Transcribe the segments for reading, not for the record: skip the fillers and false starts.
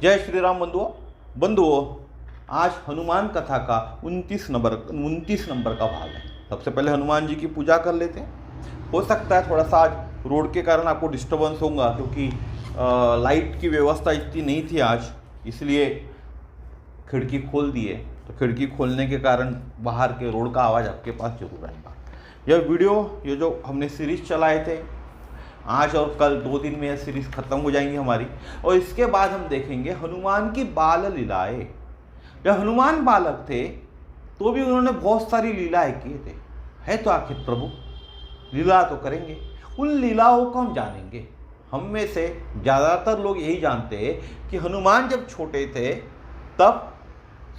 जय श्री राम बंधुओं, आज हनुमान कथा का 29 नंबर का भाग है। सबसे पहले हनुमान जी की पूजा कर लेते हैं। हो सकता है थोड़ा सा आज रोड के कारण आपको डिस्टर्बेंस होगा, क्योंकि लाइट की व्यवस्था इतनी नहीं थी आज, इसलिए खिड़की खोल दिए। तो खिड़की खोलने के कारण बाहर के रोड का आवाज़ आपके पास जरूर आएगा। ये जो हमने सीरीज चलाए थे, आज और कल 2 दिन में यह सीरीज खत्म हो जाएंगी हमारी, और इसके बाद हम देखेंगे हनुमान की बाल लीलाएं। जब हनुमान बालक थे तो भी उन्होंने बहुत सारी लीलाएं किए थे। है तो आखिर प्रभु, लीला तो करेंगे, उन लीलाओं को हम जानेंगे। हम में से ज़्यादातर लोग यही जानते हैं कि हनुमान जब छोटे थे तब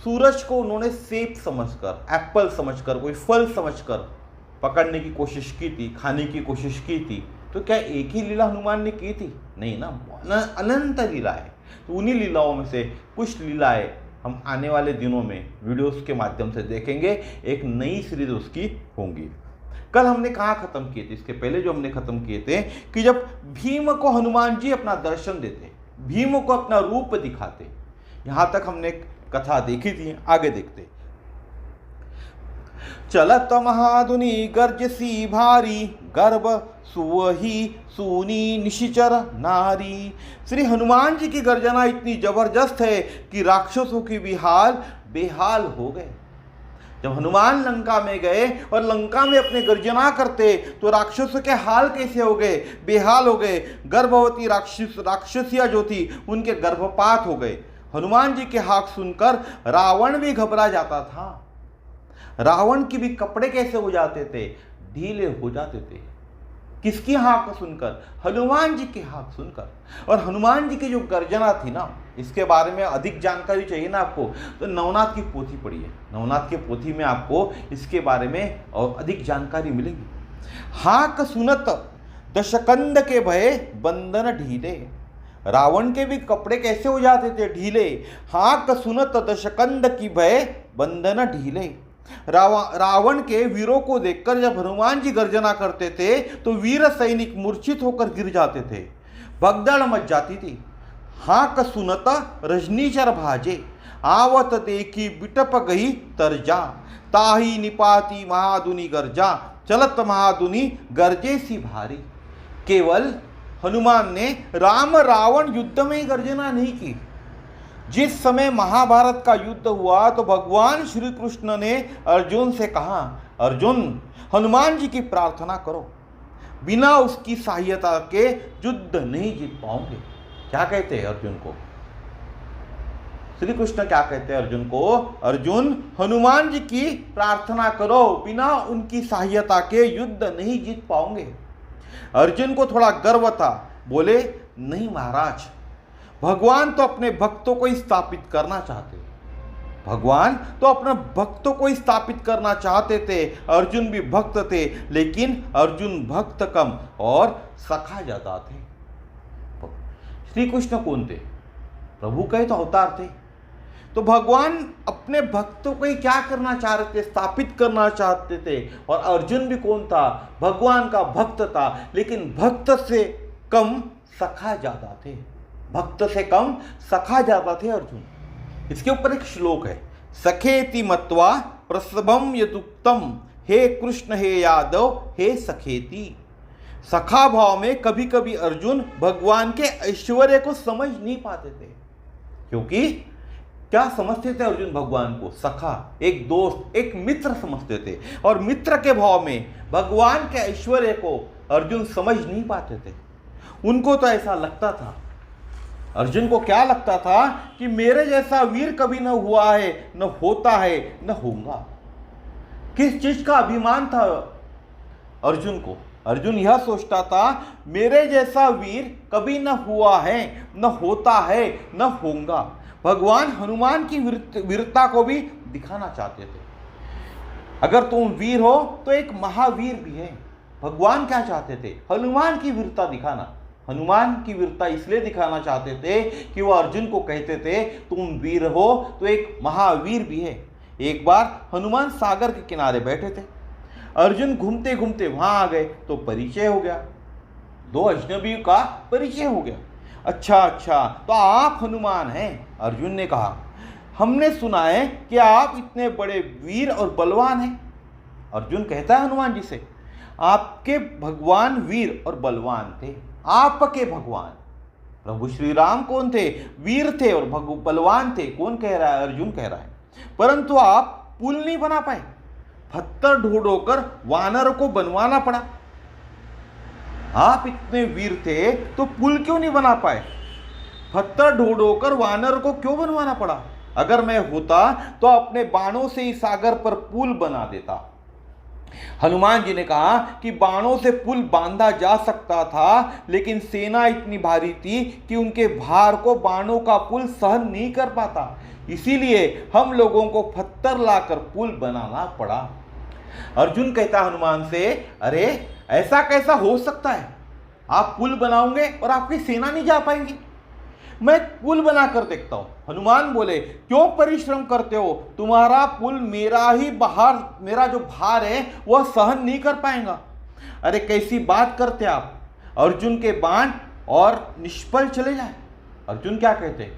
सूरज को उन्होंने सेब समझकर, एप्पल समझकर, कोई फल समझकर पकड़ने की कोशिश की थी, खाने की कोशिश की थी। तो क्या एक ही लीला हनुमान ने की थी? नहीं ना, अनंत लीला है। तो उन्हीं लीलाओं में से कुछ लीलाएं हम आने वाले दिनों में वीडियोस के माध्यम से देखेंगे। एक नई सीरीज उसकी होंगी। कल हमने कहाँ खत्म किए थे? इसके पहले जो हमने खत्म किए थे कि जब भीम को हनुमान जी अपना दर्शन देते, भीम को अपना रूप दिखाते, यहाँ तक हमने कथा देखी थी। आगे देखते। चलत महाधुनि गर्जसी भारी, गर्भ सुवही सूनी निशिचर नारी। श्री हनुमान जी की गर्जना इतनी जबरदस्त है कि राक्षसों की भी हाल बेहाल हो गए। जब हनुमान लंका में गए और लंका में अपने गर्जना करते तो राक्षसों के हाल कैसे हो गए? बेहाल हो गए। गर्भवती राक्षसियां जो थी उनके गर्भपात हो गए। हनुमान जी के हाथ सुनकर रावण भी घबरा जाता था। रावण के भी कपड़े कैसे हो जाते थे? ढीले हो जाते थे। किसकी हाक सुनकर? हनुमान जी की हाक सुनकर। और हनुमान जी की जो गर्जना थी ना, इसके बारे में अधिक जानकारी चाहिए ना आपको, तो नवनाथ की पोथी पढ़िए। नवनाथ की पोथी में आपको इसके बारे में और अधिक जानकारी मिलेगी। हाक सुनत दशकंद के भय बंधन ढीले। रावण के भी कपड़े कैसे हो जाते थे? ढीले। हाक सुनत दशकंद की भय बंधन ढीले। रावण के वीरों को देखकर जब हनुमान जी गर्जना करते थे तो वीर सैनिक मूर्छित होकर गिर जाते थे, भगदड़ मच जाती थी। हाक सुनत रजनीचर भाजे, आवत देखी बिटप गई तरजा। ताही निपाती महादुनि गर्जा, चलत महादुनि गर्जे सी भारी। केवल हनुमान ने राम रावण युद्ध में ही गर्जना नहीं की। जिस समय महाभारत का युद्ध हुआ तो भगवान श्री कृष्ण ने अर्जुन से कहा, अर्जुन हनुमान जी की प्रार्थना करो, बिना उसकी सहायता के युद्ध नहीं जीत पाओगे। क्या कहते हैं अर्जुन को? श्री कृष्ण क्या कहते हैं अर्जुन को? अर्जुन हनुमान जी की प्रार्थना करो, बिना उनकी सहायता के युद्ध नहीं जीत पाओगे। अर्जुन को थोड़ा गर्व था, बोले नहीं महाराज, भगवान तो अपने भक्तों को ही स्थापित करना चाहते। भगवान तो अपने भक्तों को ही स्थापित करना चाहते थे। अर्जुन भी भक्त थे, लेकिन अर्जुन भक्त कम और सखा ज्यादा थे। श्री कृष्ण कौन थे? प्रभु का ही तो अवतार थे। तो भगवान अपने भक्तों को ही क्या करना चाह रहे थे? स्थापित करना चाहते थे। और अर्जुन भी कौन था? भगवान का भक्त था, लेकिन भक्त से कम सखा ज्यादा थे। भक्त से कम सखा ज्यादा थे अर्जुन। इसके ऊपर एक श्लोक है, सखेति मत्वा प्रसभम यदुक्तम, हे कृष्ण हे यादव हे सखेति। सखा भाव में कभी कभी अर्जुन भगवान के ऐश्वर्य को समझ नहीं पाते थे। क्योंकि क्या समझते थे अर्जुन भगवान को? सखा, एक दोस्त, एक मित्र समझते थे। और मित्र के भाव में भगवान के ऐश्वर्य को अर्जुन समझ नहीं पाते थे। उनको तो ऐसा लगता था, अर्जुन को क्या लगता था कि मेरे जैसा वीर कभी न हुआ है, न होता है, न होगा। किस चीज का अभिमान था अर्जुन को? अर्जुन यह सोचता था मेरे जैसा वीर कभी न हुआ है, न होता है, न होगा। भगवान हनुमान की वीरता को भी दिखाना चाहते थे। अगर तुम वीर हो तो एक महावीर भी है। भगवान क्या चाहते थे? हनुमान की वीरता दिखाना। हनुमान की वीरता इसलिए दिखाना चाहते थे कि वो अर्जुन को कहते थे तुम वीर हो तो एक महावीर भी है। एक बार हनुमान सागर के किनारे बैठे थे, अर्जुन घूमते घूमते वहां आ गए तो परिचय हो गया, दो अजनबियों का परिचय हो गया। अच्छा अच्छा, तो आप हनुमान हैं? अर्जुन ने कहा, हमने सुना है कि आप इतने बड़े वीर और बलवान हैं। अर्जुन कहता है हनुमान जी से, आपके भगवान वीर और बलवान थे। आपके भगवान प्रभु श्री राम कौन थे? वीर थे और बलवान थे। कौन कह रहा है? अर्जुन कह रहा है। परंतु आप पुल नहीं बना पाए, पत्थर ढूंढोकर वानर को बनवाना पड़ा। आप इतने वीर थे तो पुल क्यों नहीं बना पाए? पत्थर ढूंढोकर वानर को क्यों बनवाना पड़ा? अगर मैं होता तो अपने बाणों से ही सागर पर पुल बना देता। हनुमान जी ने कहा कि बाणों से पुल बांधा जा सकता था, लेकिन सेना इतनी भारी थी कि उनके भार को बाणों का पुल सहन नहीं कर पाता। इसीलिए हम लोगों को पत्थर लाकर पुल बनाना पड़ा। अर्जुन कहता हनुमान से, अरे ऐसा कैसा हो सकता है? आप पुल बनाओगे और आपकी सेना नहीं जा पाएंगी? मैं पुल बना कर देखता हूं। हनुमान बोले, क्यों परिश्रम करते हो? तुम्हारा पुल मेरा जो भार है वह सहन नहीं कर पाएगा। अरे कैसी बात करते आप? अर्जुन के बाण और निष्फल चले जाए। अर्जुन क्या कहते?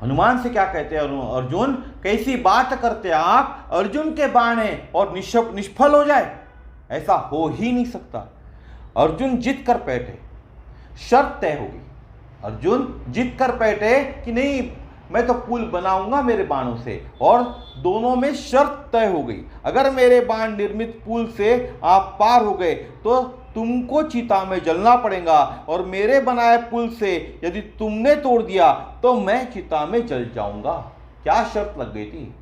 हनुमान से क्या कहते हैं अर्जुन? कैसी बात करते आप? अर्जुन के बाण हैं और निष्फल हो जाए, ऐसा हो ही नहीं सकता। अर्जुन जिद कर बैठे, शर्त तय होगी। अर्जुन जिद कर बैठे कि नहीं, मैं तो पुल बनाऊंगा मेरे बाणों से, और दोनों में शर्त तय हो गई। अगर मेरे बाण निर्मित पुल से आप पार हो गए तो तुमको चिता में जलना पड़ेगा, और मेरे बनाए पुल से यदि तुमने तोड़ दिया तो मैं चिता में जल जाऊंगा। क्या शर्त लग गई थी?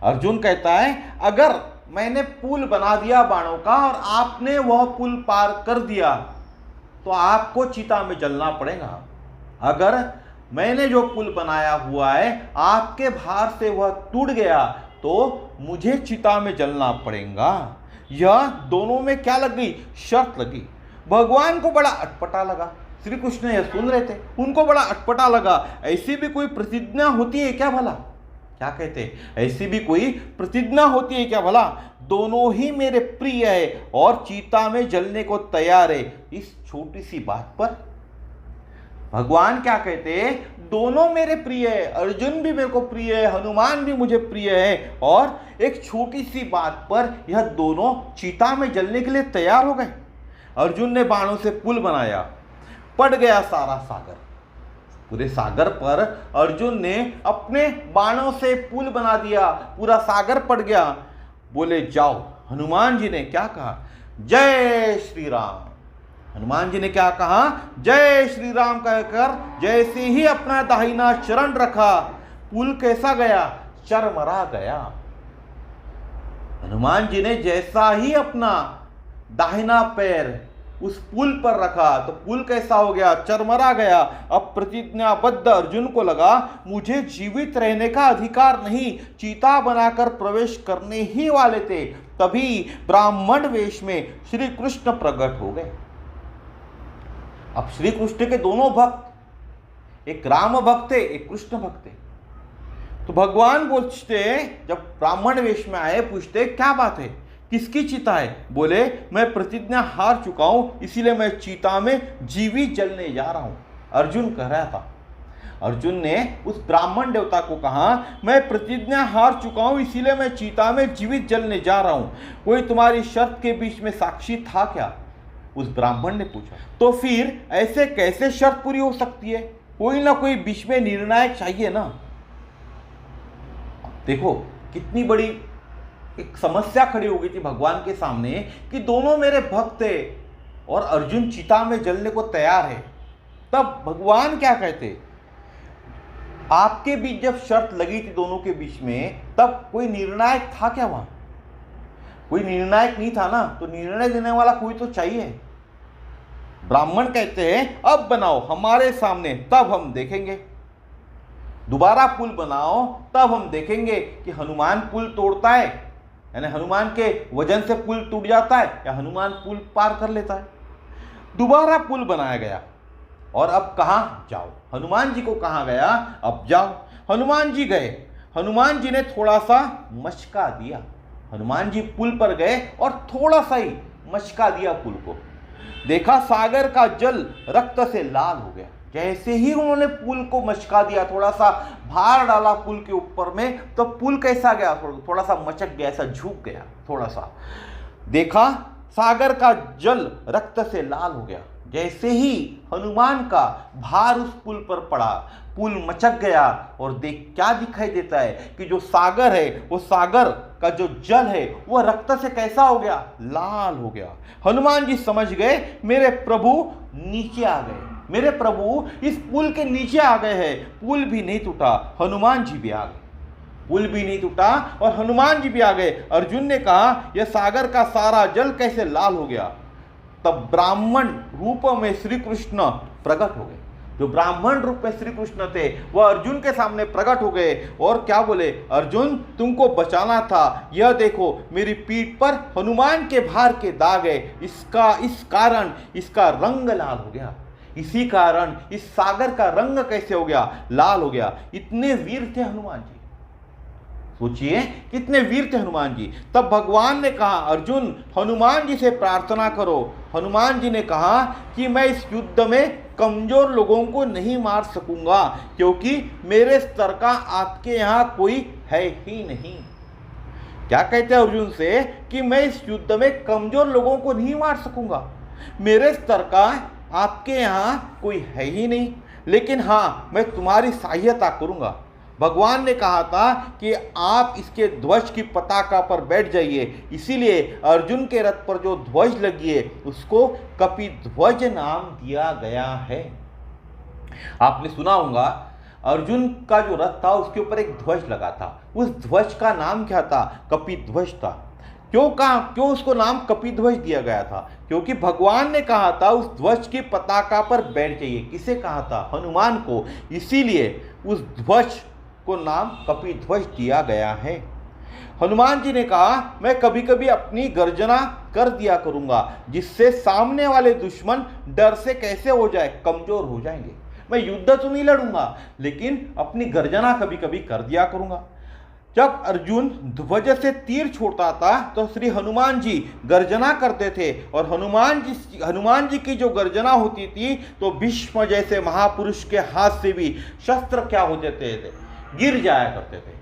अर्जुन कहता है, अगर मैंने पुल बना दिया बाणों का और आपने वह पुल पार कर दिया तो आपको चिता में जलना पड़ेगा। अगर मैंने जो पुल बनाया हुआ है आपके भार से वह टूट गया तो मुझे चिता में जलना पड़ेगा। यह दोनों में क्या लग गई? शर्त लगी। भगवान को बड़ा अटपटा लगा। श्री कृष्ण यह सुन रहे थे, उनको बड़ा अटपटा लगा। ऐसी भी कोई प्रतिज्ञा होती है क्या भला? क्या कहते? ऐसी भी कोई प्रतिज्ञा होती है क्या भला? दोनों ही मेरे प्रिय है और चीता में जलने को तैयार है। इस छोटी सी बात पर भगवान क्या कहते? दोनों मेरे प्रिय है, अर्जुन भी मेरे को प्रिय है, हनुमान भी मुझे प्रिय है, और एक छोटी सी बात पर यह दोनों चीता में जलने के लिए तैयार हो गए। अर्जुन ने बाणों से पुल बनाया, पड़ गया सारा सागर। पूरे सागर पर अर्जुन ने अपने बाणों से पुल बना दिया, पूरा सागर पड़ गया। बोले जाओ। हनुमान जी ने क्या कहा? जय श्री राम। हनुमान जी ने क्या कहा? जय श्री राम कहकर जैसे ही अपना दाहिना चरण रखा, पुल कैसा गया? चरमरा गया। हनुमान जी ने जैसा ही अपना दाहिना पैर उस पुल पर रखा तो पुल कैसा हो गया? चरमरा गया। अब प्रतिज्ञाबद्ध अर्जुन को लगा, मुझे जीवित रहने का अधिकार नहीं, चीता बनाकर प्रवेश करने ही वाले थे। तभी ब्राह्मण वेश में श्री कृष्ण प्रकट हो गए। अब श्री कृष्ण के दोनों भक्त, एक राम भक्त थे, एक कृष्ण भक्त थे। तो भगवान पूछते, जब ब्राह्मण वेश में आए, पूछते क्या बात है, किसकी चिता है? बोले मैं प्रतिज्ञा हार चुका हूं, इसीलिए मैं चिता में जीवित जलने जा रहा हूं। अर्जुन कह रहा था। अर्जुन ने उस ब्राह्मण देवता को कहा, मैं प्रतिज्ञा हार चुका हूं, इसीलिए मैं चिता में जीवित जलने जा रहा हूं। कोई तुम्हारी शर्त के बीच में साक्षी था क्या? उस ब्राह्मण ने पूछा। तो फिर ऐसे कैसे शर्त पूरी हो सकती है? कोई ना कोई बीच में निर्णायक चाहिए ना। देखो कितनी बड़ी एक समस्या खड़ी हो गई थी भगवान के सामने कि दोनों मेरे भक्त थे और अर्जुन चिता में जलने को तैयार है। तब भगवान क्या कहते? आपके बीच जब शर्त लगी थी दोनों के बीच में, तब कोई निर्णायक था क्या? वहां कोई निर्णायक नहीं था ना, तो निर्णय देने वाला कोई तो चाहिए। ब्राह्मण कहते हैं अब बनाओ हमारे सामने, तब हम देखेंगे। दोबारा पुल बनाओ, तब हम देखेंगे कि हनुमान पुल तोड़ता है, यानी हनुमान के वजन से पुल टूट जाता है, या हनुमान पुल पार कर लेता है। दोबारा पुल बनाया गया और अब कहाँ जाओ? हनुमान जी को कहा गया, अब जाओ। हनुमान जी गए। हनुमान जी ने थोड़ा सा मचका दिया। हनुमान जी पुल पर गए और थोड़ा सा ही मचका दिया पुल को। देखा सागर का जल रक्त से लाल हो गया। जैसे ही उन्होंने पुल को मचका दिया, थोड़ा सा भार डाला पुल के ऊपर में, तो पुल कैसा गया, थोड़ा सा मचक गया, ऐसा झुक गया थोड़ा सा। देखा सागर का जल रक्त से लाल हो गया। जैसे ही हनुमान का भार उस पुल पर पड़ा, पुल मचक गया और देख क्या दिखाई देता है कि जो सागर है, वो सागर का जो जल है वो रक्त से कैसा हो गया, लाल हो गया। हनुमान जी समझ गए मेरे प्रभु नीचे आ गए, मेरे प्रभु इस पुल के नीचे आ गए हैं। पुल भी नहीं टूटा, हनुमान जी भी आ गए, पुल भी नहीं टूटा और हनुमान जी भी आ गए। अर्जुन ने कहा यह सागर का सारा जल कैसे लाल हो गया। तब ब्राह्मण रूप में श्री कृष्ण प्रकट हो गए। जो ब्राह्मण रूप में श्री कृष्ण थे वह अर्जुन के सामने प्रकट हो गए और क्या बोले, अर्जुन तुमको बचाना था, यह देखो मेरी पीठ पर हनुमान के भार के दाग है, इस कारण इसका रंग लाल हो गया। इसी कारण इस सागर का रंग कैसे हो गया, लाल हो गया। इतने वीर थे हनुमान जी, सोचिए कितने वीर थे हनुमान जी। तब भगवान ने कहा अर्जुन हनुमान जी से प्रार्थना करो। हनुमान जी ने कहा कि मैं इस युद्ध में कमजोर लोगों को नहीं मार सकूंगा, क्योंकि मेरे स्तर का आपके यहाँ कोई है ही नहीं। क्या कहते हैं अर्जुन से कि मैं इस युद्ध में कमजोर लोगों को नहीं मार सकूंगा, मेरे स्तर का आपके यहाँ कोई है ही नहीं, लेकिन हाँ मैं तुम्हारी सहायता करूंगा। भगवान ने कहा था कि आप इसके ध्वज की पताका पर बैठ जाइए, इसीलिए अर्जुन के रथ पर जो ध्वज लगी है उसको कपिध्वज नाम दिया गया है। आपने सुना होगा अर्जुन का जो रथ था उसके ऊपर एक ध्वज लगा था, उस ध्वज का नाम क्या था, कपिध्वज था। क्यों उसको नाम कपिध्वज दिया गया था, क्योंकि भगवान ने कहा था उस ध्वज की पताका पर बैठ जाइए। किसे कहा था, हनुमान को, इसीलिए उस ध्वज को नाम कपिध्वज दिया गया है। हनुमान जी ने कहा मैं कभी कभी अपनी गर्जना कर दिया करूंगा, जिससे सामने वाले दुश्मन डर से कैसे हो जाए, कमजोर हो जाएंगे। मैं युद्ध तो नहीं लड़ूंगा, लेकिन अपनी गर्जना कभी कभी कर दिया करूंगा। जब अर्जुन ध्वज से तीर छोड़ता था तो श्री हनुमान जी गर्जना करते थे, और हनुमान जी की जो गर्जना होती थी तो भीष्म जैसे महापुरुष के हाथ से भी शस्त्र क्या हो जाते थे, गिर जाया करते थे।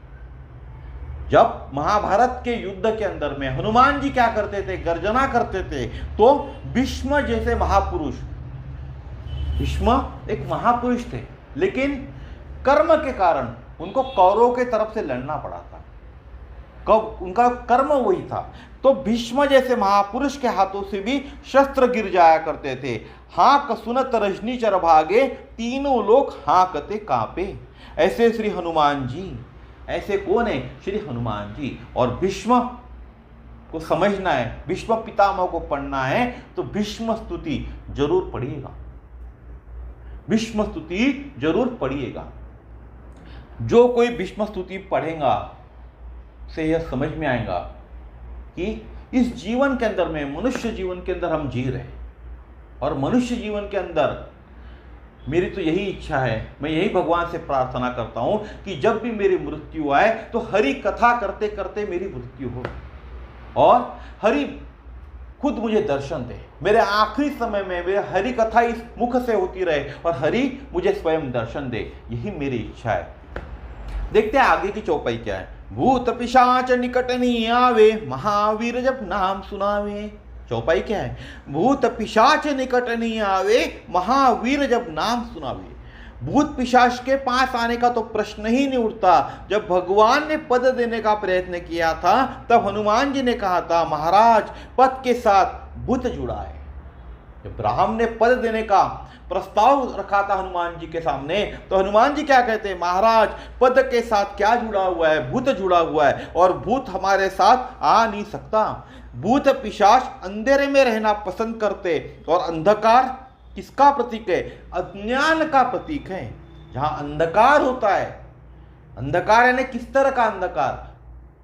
जब महाभारत के युद्ध के अंदर में हनुमान जी क्या करते थे, गर्जना करते थे, तो भीष्म जैसे महापुरुष, भीष्म एक महापुरुष थे, लेकिन कर्म के कारण उनको कौरवों के तरफ से लड़ना पड़ा था। कब उनका कर्म वही था, तो भीष्म जैसे महापुरुष के हाथों से भी शस्त्र गिर जाया करते थे। हाँक सुनत रजनी चर भागे, तीनों लोग हाँकते कांपे। ऐसे श्री हनुमान जी, ऐसे कौन है, श्री हनुमान जी। और भीष्म को समझना है, भीष्म पितामह को पढ़ना है तो भीष्म स्तुति जरूर पढ़िएगा, भीष्म स्तुति जरूर पढ़िएगा। जो कोई भीष्म स्तुति पढ़ेगा से यह समझ में आएगा कि इस जीवन के अंदर में, मनुष्य जीवन के अंदर हम जी रहे हैं, और मनुष्य जीवन के अंदर मेरी तो यही इच्छा है, मैं यही भगवान से प्रार्थना करता हूं कि जब भी मेरी मृत्यु आए तो हरि कथा करते करते मेरी मृत्यु हो, और हरि खुद मुझे दर्शन दे, मेरे आखिरी समय में मेरे हरि कथा इस मुख से होती रहे और हरि मुझे स्वयं दर्शन दे, यही मेरी इच्छा है। देखते हैं आगे की चौपाई क्या है। भूत पिशाच निकट नहीं आवे, महावीर जब नाम सुनावे। चौपाई क्या है, भूत पिशाच निकट नहीं आवे, महावीर जब नाम सुनावे। भूत पिशाच के पास आने का तो प्रश्न ही नहीं उठता। जब भगवान ने पद देने का प्रयत्न किया था तब हनुमान जी ने कहा था महाराज पद के साथ भूत जुड़ा है। जब राम ने पद देने का प्रस्ताव रखा था हनुमान जी के सामने, तो हनुमान जी क्या कहते हैं, महाराज पद के साथ क्या जुड़ा हुआ है, भूत जुड़ा हुआ है, और भूत हमारे साथ आ नहीं सकता। भूत पिशाच अंधेरे में रहना पसंद करते, और अंधकार किसका प्रतीक है, अज्ञान का प्रतीक है। जहां अंधकार होता है, अंधकार यानी किस तरह का अंधकार,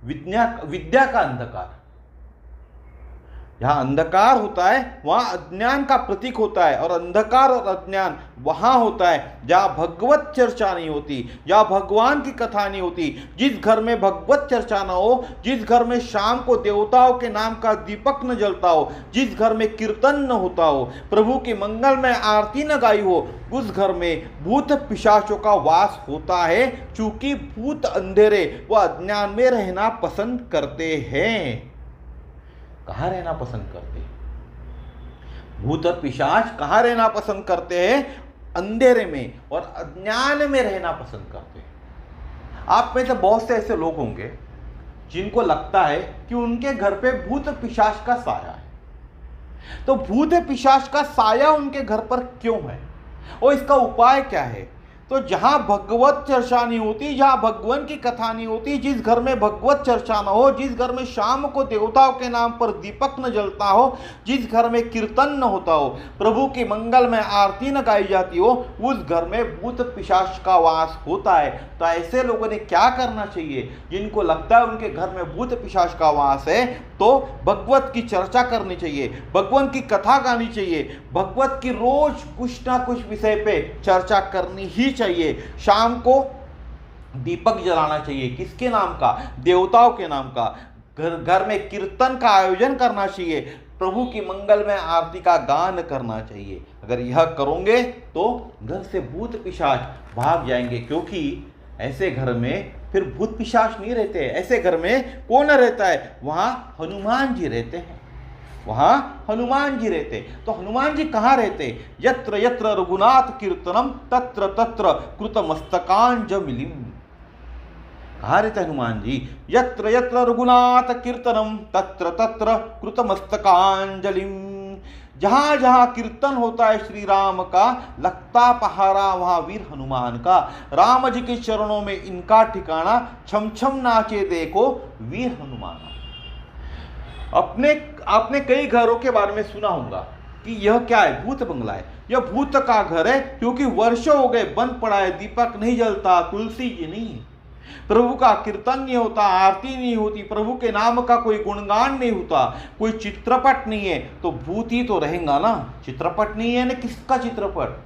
विद्या का अंधकार। जहाँ अंधकार होता है वहाँ अज्ञान का प्रतीक होता है, और अंधकार और अज्ञान वहाँ होता है जहाँ भगवत चर्चा नहीं होती, जहाँ भगवान की कथा नहीं होती। जिस घर में भगवत चर्चा न हो, जिस घर में शाम को देवताओं के नाम का दीपक न जलता हो, जिस घर में कीर्तन न होता हो, प्रभु की मंगल में आरती न गाई हो, उस घर में भूत पिशाचों का वास होता है। चूंकि भूत अंधेरे व अज्ञान में रहना पसंद करते हैं। कहाँ रहना पसंद करते हैं? भूत और पिशाच कहाँ रहना पसंद करते हैं? अंधेरे में और अज्ञान में रहना पसंद करते हैं। आप में से बहुत से ऐसे लोग होंगे जिनको लगता है कि उनके घर पे भूत पिशाच का साया है। तो भूत पिशाच का साया उनके घर पर क्यों है और इसका उपाय क्या है? तो जहाँ भगवत चर्चा नहीं होती, जहाँ भगवान की कथा नहीं होती, जिस घर में भगवत चर्चा न हो, जिस घर में शाम को देवताओं के नाम पर दीपक न जलता हो, जिस घर में कीर्तन न होता हो, प्रभु की मंगल में आरती न गाई जाती हो, उस घर में भूत पिशाच का वास होता है। तो ऐसे लोगों ने क्या करना चाहिए? जिनको लगता है उनके घर में भूत पिशाच का वास है, तो भगवत की चर्चा करनी चाहिए, भगवान की कथा गानी चाहिए, भगवत की रोज कुछ ना कुछ विषय पे चर्चा करनी ही चाहिए। शाम को दीपक जलाना चाहिए, किसके नाम का? देवताओं के नाम का। घर में कीर्तन का आयोजन करना चाहिए, प्रभु की मंगल में आरती का गान करना चाहिए। अगर यह करोगे तो घर से भूत पिशाच भाग जाएंगे, क्योंकि ऐसे घर में फिर भूत पिशाच नहीं रहते। ऐसे घर में कौन रहता है? वहाँ हनुमान जी रहते हैं, वहाँ हनुमान जी रहते। तो हनुमान जी कहाँ रहते? यत्र यत्र रघुनाथ कीर्तनम तत्र तत्र कृतमस्तकांजलिम। कहाँ रहते हनुमान जी? यत्र यत्र रघुनाथ कीर्तनम तत्र तत्र कृतमस्तकांजलिम। जहाँ जहाँ कीर्तन होता है श्री राम का, लगता पहाड़ा वहाँ वीर हनुमान का। राम जी के चरणों में इनका ठिकाना, छम छम नाचे देखो वीर हनुमान। आपने कई घरों के बारे में सुना होगा कि यह क्या है? भूत बंगला है, यह भूत का घर है, क्योंकि वर्षों हो गए बंद पड़ा है, दीपक नहीं जलता, तुलसी जी नहीं, प्रभु का कीर्तन नहीं होता, आरती नहीं होती, प्रभु के नाम का कोई गुणगान नहीं होता, कोई चित्रपट नहीं है, तो भूत ही तो रहेगा ना। चित्रपट नहीं है ना, किसका चित्रपट?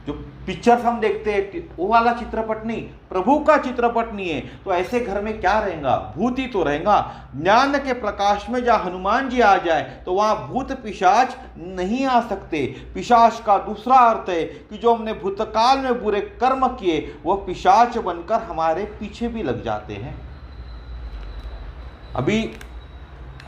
जो पिक्चर्स हम देखते हैं वो वाला चित्रपट नहीं, प्रभु का चित्रपट नहीं है, तो ऐसे घर में क्या रहेगा? भूत ही तो रहेगा। ज्ञान के प्रकाश में जहाँ हनुमान जी आ जाए तो वहाँ भूत पिशाच नहीं आ सकते। पिशाच का दूसरा अर्थ है कि जो हमने भूतकाल में बुरे कर्म किए वह पिशाच बनकर हमारे पीछे भी लग जाते हैं। अभी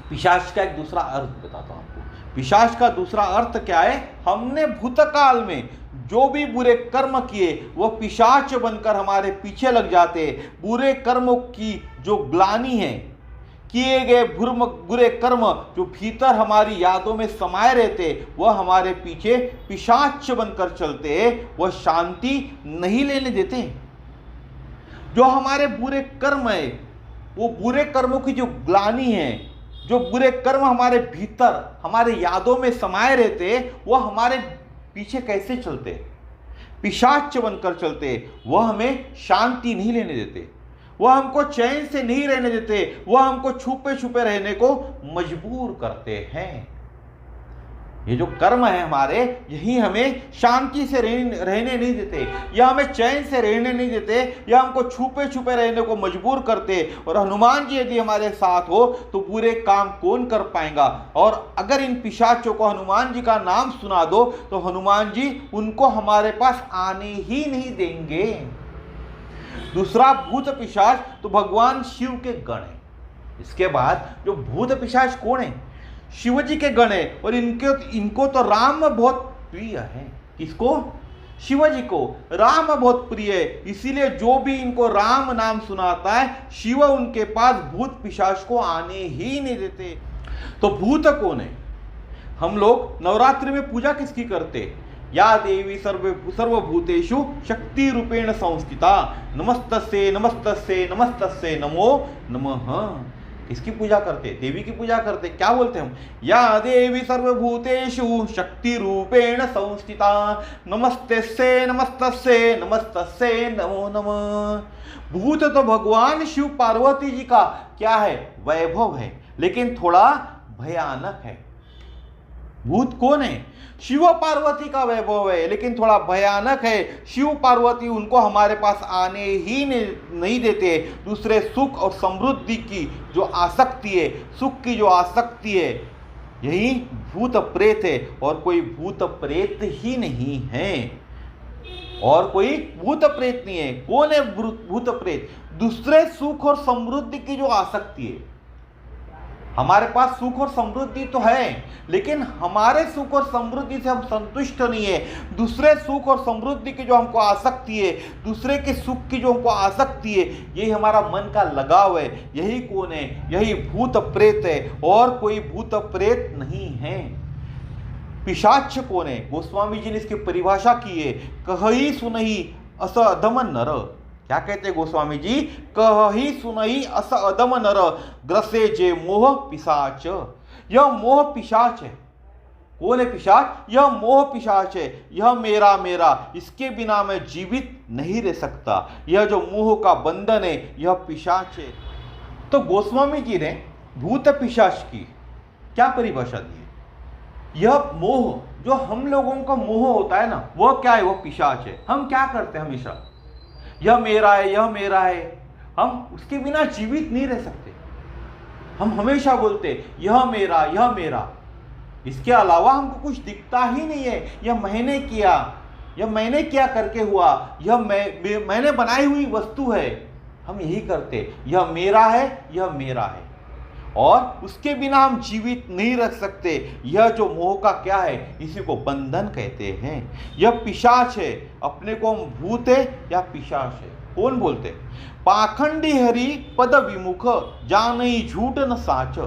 पिशाच का एक दूसरा अर्थ बताता हूँ आपको। पिशाच का दूसरा अर्थ क्या है? हमने भूतकाल में जो भी बुरे कर्म किए वो पिशाच बनकर हमारे पीछे लग जाते। बुरे कर्मों की जो ग्लानि है, किए गए बुरे कर्म जो भीतर हमारी यादों में समाये रहते, वह हमारे पीछे पिशाच बनकर चलते, वह शांति नहीं लेने देते। जो हमारे बुरे कर्म है, वो बुरे कर्मों की जो ग्लानि है, जो बुरे कर्म हमारे भीतर हमारे यादों में समाये रहते, वह हमारे पीछे कैसे चलते? पिशाच बनकर चलते। वह हमें शांति नहीं लेने देते, वह हमको चैन से नहीं रहने देते, वह हमको छुपे छुपे रहने को मजबूर करते हैं। ये जो कर्म है हमारे, यही हमें शांति से रहने नहीं देते, या हमें चैन से रहने नहीं देते, या हमको छुपे छुपे रहने को मजबूर करते। और हनुमान जी यदि हमारे साथ हो तो बुरे काम कौन कर पाएगा? और अगर इन पिशाचों को हनुमान जी का नाम सुना दो तो हनुमान जी उनको हमारे पास आने ही नहीं देंगे। दूसरा भूत पिशाच तो भगवान शिव के गण है। इसके बाद जो भूत पिशाच कौन है? शिव जी के गण है, और इनको तो राम बहुत प्रिय है। किसको? शिव जी को राम बहुत प्रिय है, इसीलिए जो भी इनको राम नाम सुनाता है, शिव उनके पास भूत पिशाच को आने ही नहीं देते। तो भूत कौन है? हम लोग नवरात्रि में पूजा किसकी करते? या देवी सर्वभूतेषु शक्ति रूपेण संस्थिता नमस्तस्यै नमस्तस्यै नमस्तस्यै नमो नमः। इसकी पूजा करते, देवी की पूजा करते। क्या बोलते हम? या देवी सर्वभूतेषु शक्ति रूपेण संस्थिता नमस्तस्यै नमस्तस्यै नमस्तस्यै नमो नमः। भूत तो भगवान शिव पार्वती जी का क्या है? वैभव है, लेकिन थोड़ा भयानक है। भूत कौन है? शिव पार्वती का वैभव है, लेकिन थोड़ा भयानक है। शिव पार्वती उनको हमारे पास आने ही नहीं देते। दूसरे सुख और समृद्धि की जो आसक्ति है, सुख की जो आसक्ति है, यही भूत प्रेत है, और कोई भूत प्रेत ही नहीं है, और कोई भूत प्रेत नहीं है। कौन है भूत प्रेत? दूसरे सुख और समृद्धि की जो आसक्ति है। हमारे पास सुख और समृद्धि तो है, लेकिन हमारे सुख और समृद्धि से हम संतुष्ट नहीं है। दूसरे सुख और समृद्धि की जो हमको आसक्ति है, दूसरे के सुख की जो हमको आसक्ति है, यही हमारा मन का लगाव है। यही कौन है? यही भूत प्रेत है, और कोई भूत प्रेत नहीं है। पिशाच कौन है? गोस्वामी जी ने इसकी परिभाषा की है, कहि सुनहि अस अधम नर। क्या कहते हैं गोस्वामी जी? कहि सुनहि अस अधम नर ग्रसे जे मोह पिशाच। यह मोह पिशाच है। कौन है पिशाच? यह मोह पिशाच है। यह मेरा मेरा, इसके बिना मैं जीवित नहीं रह सकता। यह जो मोह का बंधन है, यह पिशाच है। तो गोस्वामी जी ने भूत पिशाच की क्या परिभाषा दी है? यह मोह, जो हम लोगों का मोह होता है ना, वह क्या है? वह पिशाच है। हम क्या करते हैं हमेशा? यह मेरा है, यह मेरा है। हम उसके बिना जीवित नहीं रह सकते। हम हमेशा बोलते यह मेरा, यह मेरा। इसके अलावा हमको कुछ दिखता ही नहीं है। यह मैंने किया, यह मैंने क्या करके हुआ, यह मैंने बनाई हुई वस्तु है। हम यही करते, यह मेरा है, यह मेरा है, और उसके बिना हम जीवित नहीं रह सकते। यह जो मोह का क्या है? इसी को बंधन कहते हैं। यह पिशाच है। अपने को हम भूत है या पिशाच है? कौन बोलते? पाखंडी हरि पद विमुख जानई झूठ न साच।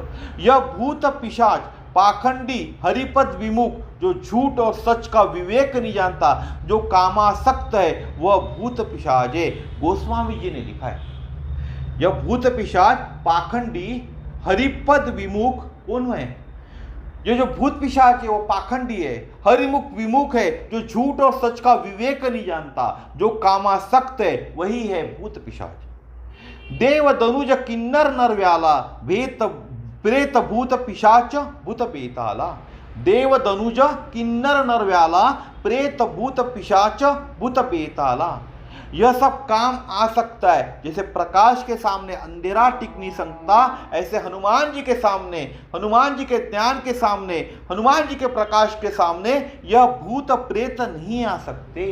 यह भूत पिशाच पाखंडी हरिपद विमुख, जो झूठ और सच का विवेक नहीं जानता, जो कामासक्त है, वह भूत पिशाच है। गोस्वामी जी ने लिखा है, यह भूत पिशाच पाखंडी हरिपद विमुख कौन है? ये जो भूत पिशाच है वो पाखंडी है, हरिमुख विमुख है, जो झूठ और सच का विवेक नहीं जानता, जो कामासक्त है, वही है भूत पिशाच। देव दनुज किन्नर नर व्याला भेत प्रेत भूत पिशाच भूत बेताला। देव दनुज किन्नर नर व्याला प्रेत भूत पिशाच भूत बेताला। यह सब काम आ सकता है। जैसे प्रकाश के सामने अंधेरा टिक नहीं सकता, ऐसे हनुमान जी के सामने, हनुमान जी के ज्ञान के सामने, हनुमान जी के प्रकाश के सामने यह भूत प्रेत नहीं आ सकते।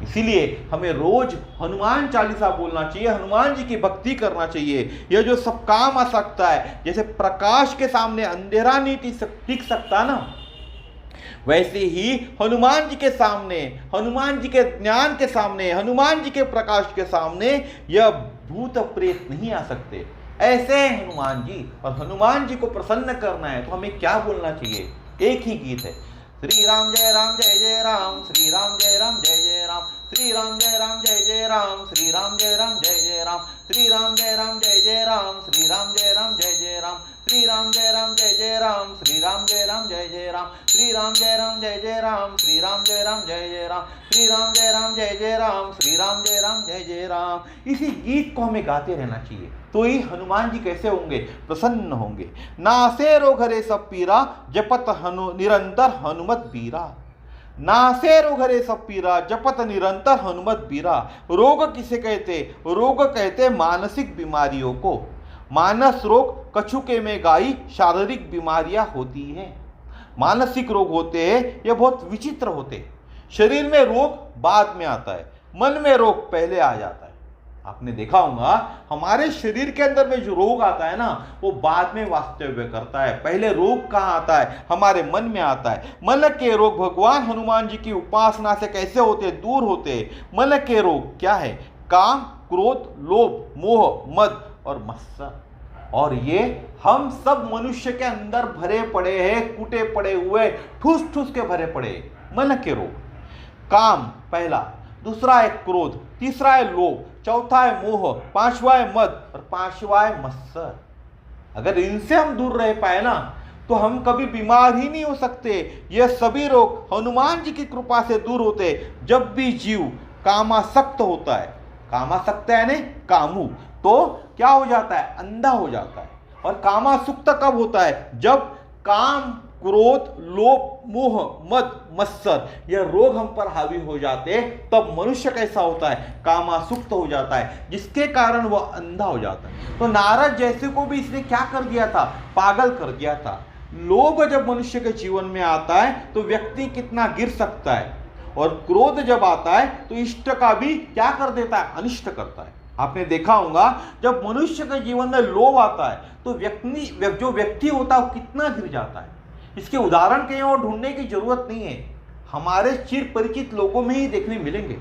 इसीलिए हमें रोज हनुमान चालीसा बोलना चाहिए, हनुमान जी की भक्ति करना चाहिए। यह जो सब काम आ सकता है, जैसे प्रकाश के सामने अंधेरा नहीं टिक सकता ना, वैसे ही हनुमान जी के सामने, हनुमान जी के ज्ञान के सामने, हनुमान जी के प्रकाश के सामने यह भूत प्रेत नहीं आ सकते। ऐसे हैं हनुमान जी, और हनुमान जी को प्रसन्न करना है तो हमें क्या बोलना चाहिए? एक ही गीत है, श्री राम जय राम जय जय राम, श्री राम जय राम जय जय राम, श्री राम जय राम जय जय राम, श्री राम जय राम जय जय राम, श्री राम जय राम जय जय राम, श्री राम जय राम जय जय राम, श्री राम जय राम जय जय राम, श्री राम जय राम जय जय राम, श्री राम जय राम जय जय राम, श्री राम जय राम जय जय राम, श्री राम जय राम जय जय राम, श्री राम जय राम जय जय राम। इसी गीत को हमें गाते रहना चाहिए, तो ही हनुमान जी कैसे होंगे? प्रसन्न होंगे। नासे रोग हरे सब पीरा जपत निरंतर हनुमत बीरा। नासे रोग हरे सब पीरा जपत निरंतर हनुमत बीरा। रोग किसे कहते? रोग कहते मानसिक बीमारियों को। मानस रोग कछुके में गाई शारीरिक बीमारियां होती हैं। मानसिक रोग होते हैं, ये बहुत विचित्र होते हैं। शरीर में रोग बाद में आता है, मन में रोग पहले आ जाता है। आपने देखा होगा हमारे शरीर के अंदर में जो रोग आता है ना, वो बाद में वास्तव्य करता है। पहले रोग कहाँ आता है? हमारे मन में आता है। मन के रोग भगवान हनुमान जी की उपासना से कैसे होते? दूर होते। मन के रोग क्या है? काम, क्रोध, लोभ, मोह, मद और मत्सर। और ये हम सब मनुष्य के अंदर भरे पड़े हैं, कूटे पड़े हुए, ठूस ठूस के भरे पड़े। मन के रोग, काम पहला, दूसरा है क्रोध, तीसरा है लोभ, चौथा है मोह, पांचवा है मद और पांचवा है मत्सर। अगर इनसे हम दूर रह पाए ना, तो हम कभी बीमार ही नहीं हो सकते। ये सभी रोग हनुमान जी की कृपा से दूर होते जब भी जीव कामासक्त होता है। कामासक्त है यानी कामू, तो क्या हो जाता है? अंधा हो जाता है। और कामासक्त कब होता है? जब काम क्रोध, लोभ, मोह, मद, मत्सर यह रोग हम पर हावी हो जाते तब मनुष्य कैसा होता है, कामासक्त हो जाता है, जिसके कारण वह अंधा हो जाता है। तो नारद जैसे को भी इसने क्या कर दिया था, पागल कर दिया था। लोभ जब मनुष्य के जीवन में आता है तो व्यक्ति कितना गिर सकता है, और क्रोध जब आता है तो इष्ट का भी क्या कर देता है, अनिष्ट करता है। आपने देखा होगा जब मनुष्य के जीवन में लोभ आता है तो जो व्यक्ति होता है वो कितना गिर जाता है। इसके उदाहरण कहीं और ढूंढने की जरूरत नहीं है, हमारे चिर परिचित लोगों में ही देखने मिलेंगे।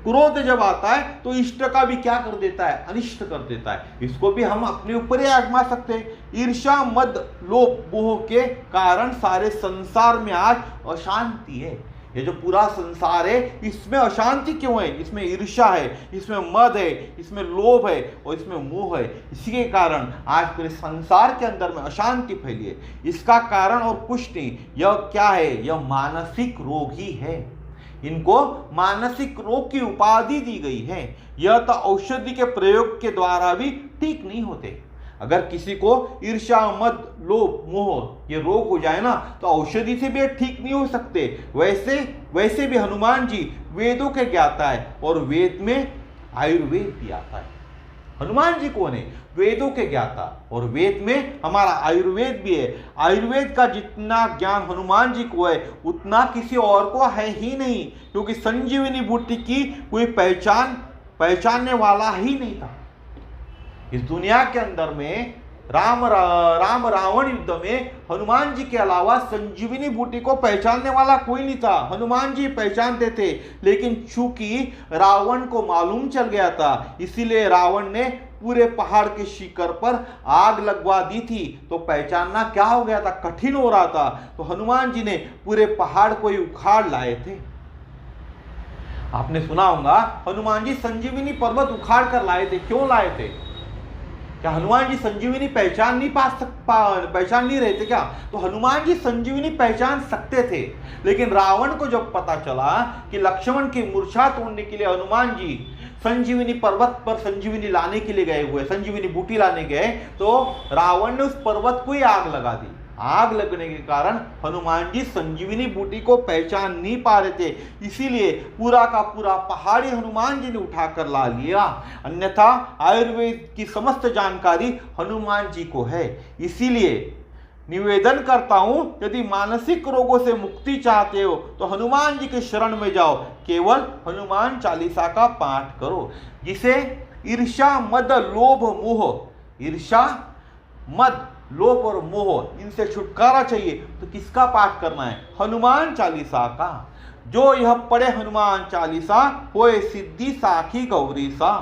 क्रोध जब आता है तो इष्ट का भी क्या कर देता है, अनिष्ट कर देता है। इसको भी हम अपने ऊपर ही आजमा सकते हैं। ईर्ष्या, मद, लोभ, मोह के कारण सारे संसार में आज अशांति है। ये जो पूरा संसार है इसमें अशांति क्यों है, इसमें ईर्ष्या है, इसमें मद है, इसमें लोभ है और इसमें मोह है। इसी के कारण आज पूरे संसार के अंदर में अशांति फैली है। इसका कारण और कुछ नहीं, यह क्या है, यह मानसिक रोग ही है। इनको मानसिक रोग की उपाधि दी गई है। यह तो औषधि के प्रयोग के द्वारा भी ठीक नहीं होते। अगर किसी को ईर्ष्या, मद, लोभ, मोह ये रोग हो जाए ना तो औषधि से भी ठीक नहीं हो सकते। वैसे भी हनुमान जी वेदों के ज्ञाता है और वेद में आयुर्वेद भी आता है। हनुमान जी कौन है, वेदों के ज्ञाता, और वेद में हमारा आयुर्वेद भी है। आयुर्वेद का जितना ज्ञान हनुमान जी को है उतना किसी और को है ही नहीं, क्योंकि संजीवनी बूटी की कोई पहचानने वाला ही नहीं था। इस दुनिया के अंदर में राम रावण युद्ध में हनुमान जी के अलावा संजीवनी बूटी को पहचानने वाला कोई नहीं था। हनुमान जी पहचानते थे, लेकिन चूंकि रावण को मालूम चल गया था, इसीलिए रावण ने पूरे पहाड़ के शिखर पर आग लगवा दी थी। तो पहचानना क्या हो गया था, कठिन हो रहा था। तो हनुमान जी ने पूरे पहाड़ को ही उखाड़ लाए थे। आपने सुना होगा हनुमान जी संजीवनी पर्वत उखाड़ कर लाए थे। क्यों लाए थे? क्या हनुमान जी संजीवनी पहचान नहीं रहे थे क्या? तो हनुमान जी संजीवनी पहचान सकते थे, लेकिन रावण को जब पता चला कि लक्ष्मण की मूर्छा तोड़ने के लिए हनुमान जी संजीवनी पर्वत पर संजीवनी लाने के लिए गए हुए, संजीवनी बूटी लाने गए, तो रावण ने उस पर्वत को ही आग लगा दी। आग लगने के कारण हनुमान जी संजीवनी बूटी को पहचान नहीं पा रहे थे, इसीलिए पूरा का पूरा पहाड़ी हनुमान जी ने उठाकर ला लिया। अन्यथा आयुर्वेद की समस्त जानकारी हनुमान जी को है। इसीलिए निवेदन करता हूं, यदि मानसिक रोगों से मुक्ति चाहते हो तो हनुमान जी के शरण में जाओ। केवल हनुमान चालीसा का पाठ करो, जिसे ईर्ष्या, मद, लोभ, मोह, ईर्ष्या, मद, लोभ और मोह इनसे छुटकारा चाहिए तो किसका पाठ करना है? हनुमान चालीसा का। जो यह पढ़े हनुमान चालीसा होए सिद्धि साखी गौरी सा।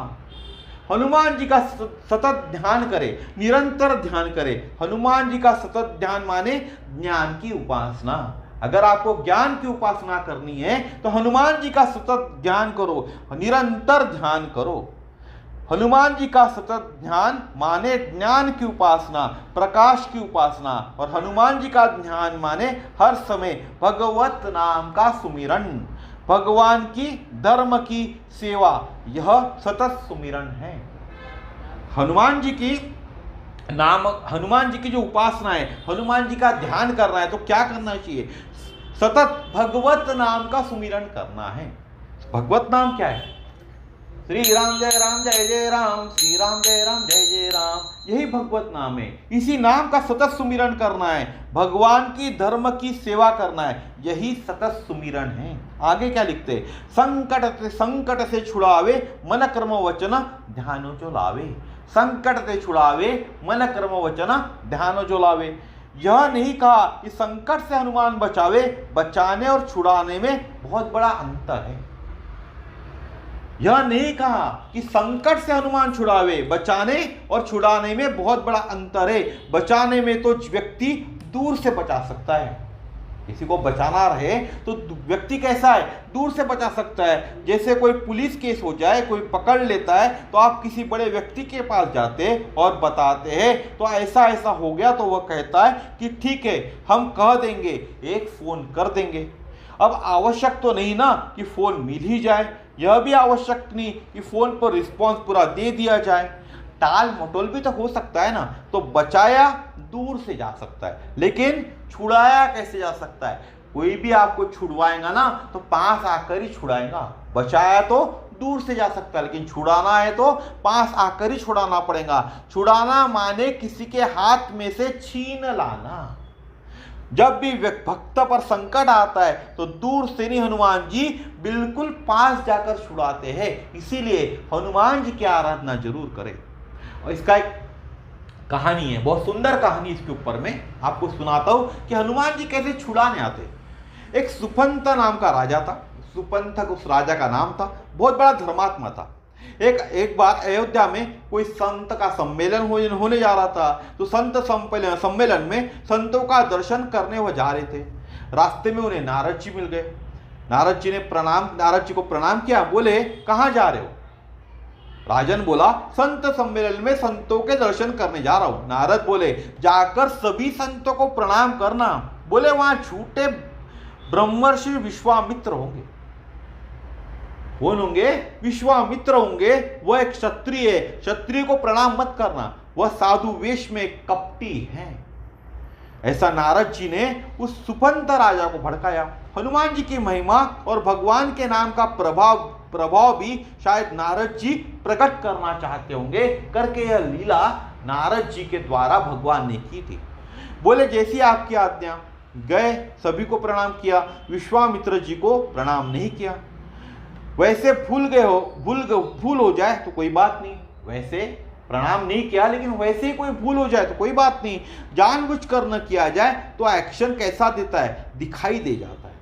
हनुमान जी का सतत ध्यान करे, निरंतर ध्यान करे। हनुमान जी का सतत ध्यान माने ज्ञान की उपासना। अगर आपको ज्ञान की उपासना करनी है तो हनुमान जी का सतत ध्यान करो, निरंतर ध्यान करो। हनुमान जी का सतत ध्यान माने ज्ञान की उपासना, प्रकाश की उपासना, और हनुमान जी का ध्यान माने हर समय भगवत नाम का सुमिरन, भगवान की धर्म की सेवा, यह सतत सुमिरन है। हनुमान जी की जो उपासना है, हनुमान जी का ध्यान करना है तो क्या करना चाहिए? सतत भगवत नाम का सुमिरन करना है। भगवत नाम क्या है? श्री राम जय जय राम, श्री राम जय जय राम, यही भगवत नाम है। इसी नाम का सतत सुमिरन करना है, भगवान की धर्म की सेवा करना है, यही सतत सुमिरन है। आगे क्या लिखते? संकट से छुड़ावे मन कर्म वचन ध्यानो जो लावे। संकट से छुड़ावे मन कर्म वचन ध्यानो जो लावे। यह नहीं कहा कि संकट से हनुमान बचावे, बचाने और छुड़ाने में बहुत बड़ा अंतर है। यह नहीं कहा कि संकट से हनुमान छुड़ावे, बचाने और छुड़ाने में बहुत बड़ा अंतर है। बचाने में तो व्यक्ति दूर से बचा सकता है, किसी को बचाना रहे तो व्यक्ति कैसा है, दूर से बचा सकता है। जैसे कोई पुलिस केस हो जाए, कोई पकड़ लेता है तो आप किसी बड़े व्यक्ति के पास जाते और बताते हैं, तो ऐसा ऐसा हो गया, तो वह कहता है कि ठीक है हम कह देंगे, एक फोन कर देंगे। अब आवश्यक तो नहीं ना कि फोन मिल ही जाए, यह भी आवश्यक नहीं कि फोन पर रिस्पॉन्स पूरा दे दिया जाए। टाल मटोल भी तो हो सकता है ना। तो बचाया दूर से जा सकता है, लेकिन छुड़ाया कैसे जा सकता है? कोई भी आपको छुड़वाएगा ना तो पास आकर ही छुड़ाएगा। बचाया तो दूर से जा सकता है, लेकिन छुड़ाना है तो पास आकर ही छुड़ाना पड़ेगा। छुड़ाना माने किसी के हाथ में से छीन लाना। जब भी भक्त पर संकट आता है तो दूर से नहीं, हनुमान जी बिल्कुल पास जाकर छुड़ाते हैं। इसीलिए हनुमान जी की आराधना जरूर करें। और इसका एक कहानी है, बहुत सुंदर कहानी, इसके ऊपर मैं आपको सुनाता हूं कि हनुमान जी कैसे छुड़ाने आते। एक सुपंथ नाम का राजा था। सुपंथक उस राजा का नाम था, बहुत बड़ा धर्मात्मा था। एक बार अयोध्या में कोई संत का सम्मेलन होने जा रहा था। तो संत सम्मेलन में संतों का दर्शन करने वो जा रहे थे। रास्ते में उन्हें नारद जी मिल गए। नारद जी को प्रणाम किया। बोले, कहाँ जा रहे हो? राजन बोला, संत सम्मेलन में संतों के दर्शन करने जा रहा हूं। नारद बोले, जाकर सभी संतों को प्रणाम करना। बोले, वहां झूठे ब्रह्मर्षि विश्वामित्र होंगे। कौन होंगे? विश्वामित्र होंगे। वह एक क्षत्रिय है, क्षत्रिय को प्रणाम मत करना, वह साधु वेश में कपटी है। ऐसा नारद जी ने उस सुपंथ राजा को भड़काया। हनुमान जी की महिमा और भगवान के नाम का प्रभाव भी शायद नारद जी प्रकट करना चाहते होंगे, करके यह लीला नारद जी के द्वारा भगवान ने की थी। बोले, जैसी आपकी आज्ञा। गए, सभी को प्रणाम किया, विश्वामित्र जी को प्रणाम नहीं किया। वैसे भूल हो जाए तो कोई बात नहीं, वैसे प्रणाम नहीं किया, लेकिन वैसे ही कोई भूल हो जाए तो कोई बात नहीं। जानबूझकर न किया जाए तो एक्शन कैसा देता है? दिखाई दे जाता है।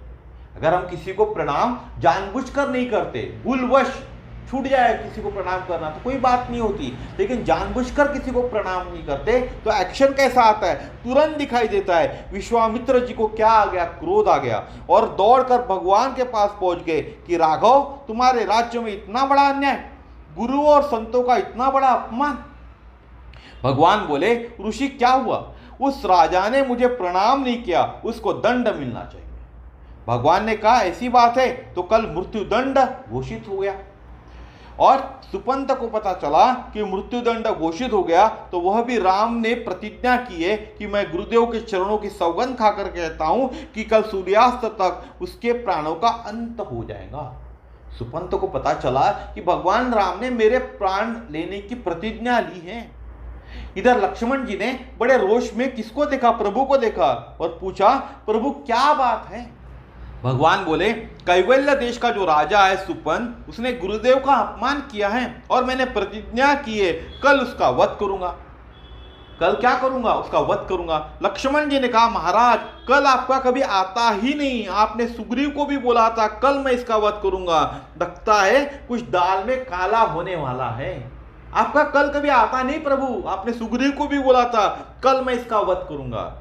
अगर हम किसी को प्रणाम जानबूझकर नहीं करते, भूलवश छूट जाए किसी को प्रणाम करना तो कोई बात नहीं होती, लेकिन जानबूझकर किसी को प्रणाम नहीं करते तो एक्शन कैसा आता है? तुरंत दिखाई देता है। विश्वामित्र जी को क्या आ गया? क्रोध आ गया, और दौड़कर भगवान के पास पहुंच गए कि राघव, तुम्हारे राज्य में इतना बड़ा अन्याय, गुरुओं और संतों का इतना बड़ा अपमान। भगवान बोले, ऋषि क्या हुआ? उस राजा ने मुझे प्रणाम नहीं किया, उसको दंड मिलना चाहिए। भगवान ने कहा, ऐसी बात है तो कल मृत्यु दंड घोषित हो गया। और सुपंथ को पता चला कि मृत्युदंड घोषित हो गया, तो वह भी राम ने प्रतिज्ञा की है कि मैं गुरुदेव के चरणों की सौगंध खाकर कहता हूं कि कल सूर्यास्त तक उसके प्राणों का अंत हो जाएगा। सुपंथ को पता चला कि भगवान राम ने मेरे प्राण लेने की प्रतिज्ञा ली है। इधर लक्ष्मण जी ने बड़े रोष में किसको देखा? प्रभु को देखा, और पूछा, प्रभु क्या बात है? भगवान बोले, कैवल्य देश का जो राजा है सुपंथ, उसने गुरुदेव का अपमान किया है, और मैंने प्रतिज्ञा की है कल उसका वध करूंगा। कल क्या करूंगा? उसका वध करूंगा। लक्ष्मण जी ने कहा, महाराज कल आपका कभी आता ही नहीं, आपने सुग्रीव को भी बोला था कल मैं इसका वध करूंगा, लगता है कुछ दाल में काला होने वाला है। आपका कल कभी आता नहीं प्रभु, आपने सुग्रीव को भी बोला था कल मैं इसका वध करूंगा,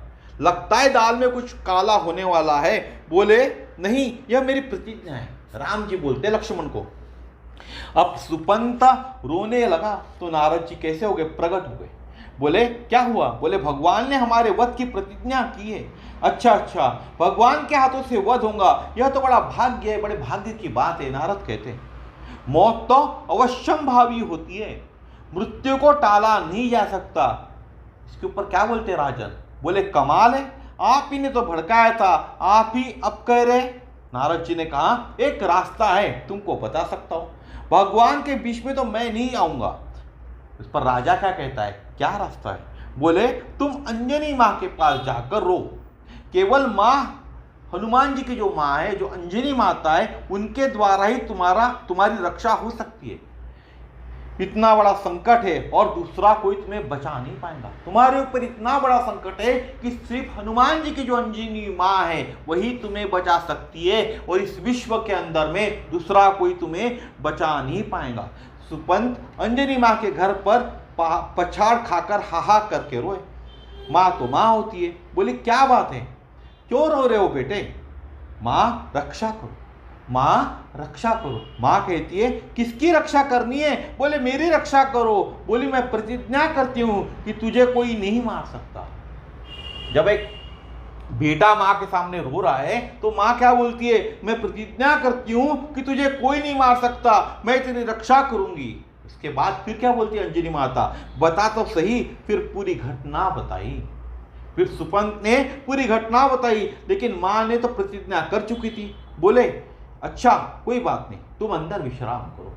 लगता है दाल में कुछ काला होने वाला है। बोले, नहीं, यह मेरी प्रतिज्ञा है। राम जी बोलते लक्ष्मण को। अब सुपंथ रोने लगा तो नारद जी कैसे हो गए? प्रकट हो गए। बोले, क्या हुआ? बोले, भगवान ने हमारे वध की प्रतिज्ञा की है। अच्छा, भगवान के हाथों से वध होगा, यह तो बड़ा भाग्य है, बड़े भाग्य की बात है। नारद कहते हैं, मौत तो अवश्यम भावी होती है, मृत्यु को टाला नहीं जा सकता। इसके ऊपर क्या बोलते राजन? बोले, कमाल है, आप ही ने तो भड़काया था, आप ही अब कह रहे। नारद जी ने कहा, एक रास्ता है, तुमको बता सकता हूं, भगवान के बीच में तो मैं नहीं आऊंगा। इस पर राजा क्या कहता है? क्या रास्ता है? बोले, तुम अंजनी माँ के पास जाकर रो। केवल माँ, हनुमान जी की जो माँ है, जो अंजनी माता है, उनके द्वारा ही तुम्हारी रक्षा हो सकती है। इतना बड़ा संकट है और दूसरा कोई तुम्हें बचा नहीं पाएगा। तुम्हारे ऊपर इतना बड़ा संकट है कि सिर्फ हनुमान जी की जो अंजनी माँ है वही तुम्हें बचा सकती है, और इस विश्व के अंदर में दूसरा कोई तुम्हें बचा नहीं पाएगा। सुपंथ अंजनी माँ के घर पर पछाड़ खाकर हाहा करके रोए। माँ तो माँ होती है। बोले, क्या बात है, क्यों रो रहे हो बेटे? माँ, रक्षा करो, माँ रक्षा करो। माँ कहती है, किसकी रक्षा करनी है? बोले, मेरी रक्षा करो। बोली, मैं प्रतिज्ञा करती हूं कि तुझे कोई नहीं मार सकता। जब एक बेटा माँ के सामने रो रहा है तो माँ क्या बोलती है? मैं प्रतिज्ञा करती हूं कि तुझे कोई नहीं मार सकता, मैं तेरी रक्षा करूंगी। इसके बाद फिर क्या बोलती है अंजनी माता, बता तो सही। फिर पूरी घटना बताई। फिर सुपंत ने पूरी घटना बताई, लेकिन मां ने तो प्रतिज्ञा कर चुकी थी। बोले अच्छा कोई बात नहीं, तुम अंदर विश्राम करो।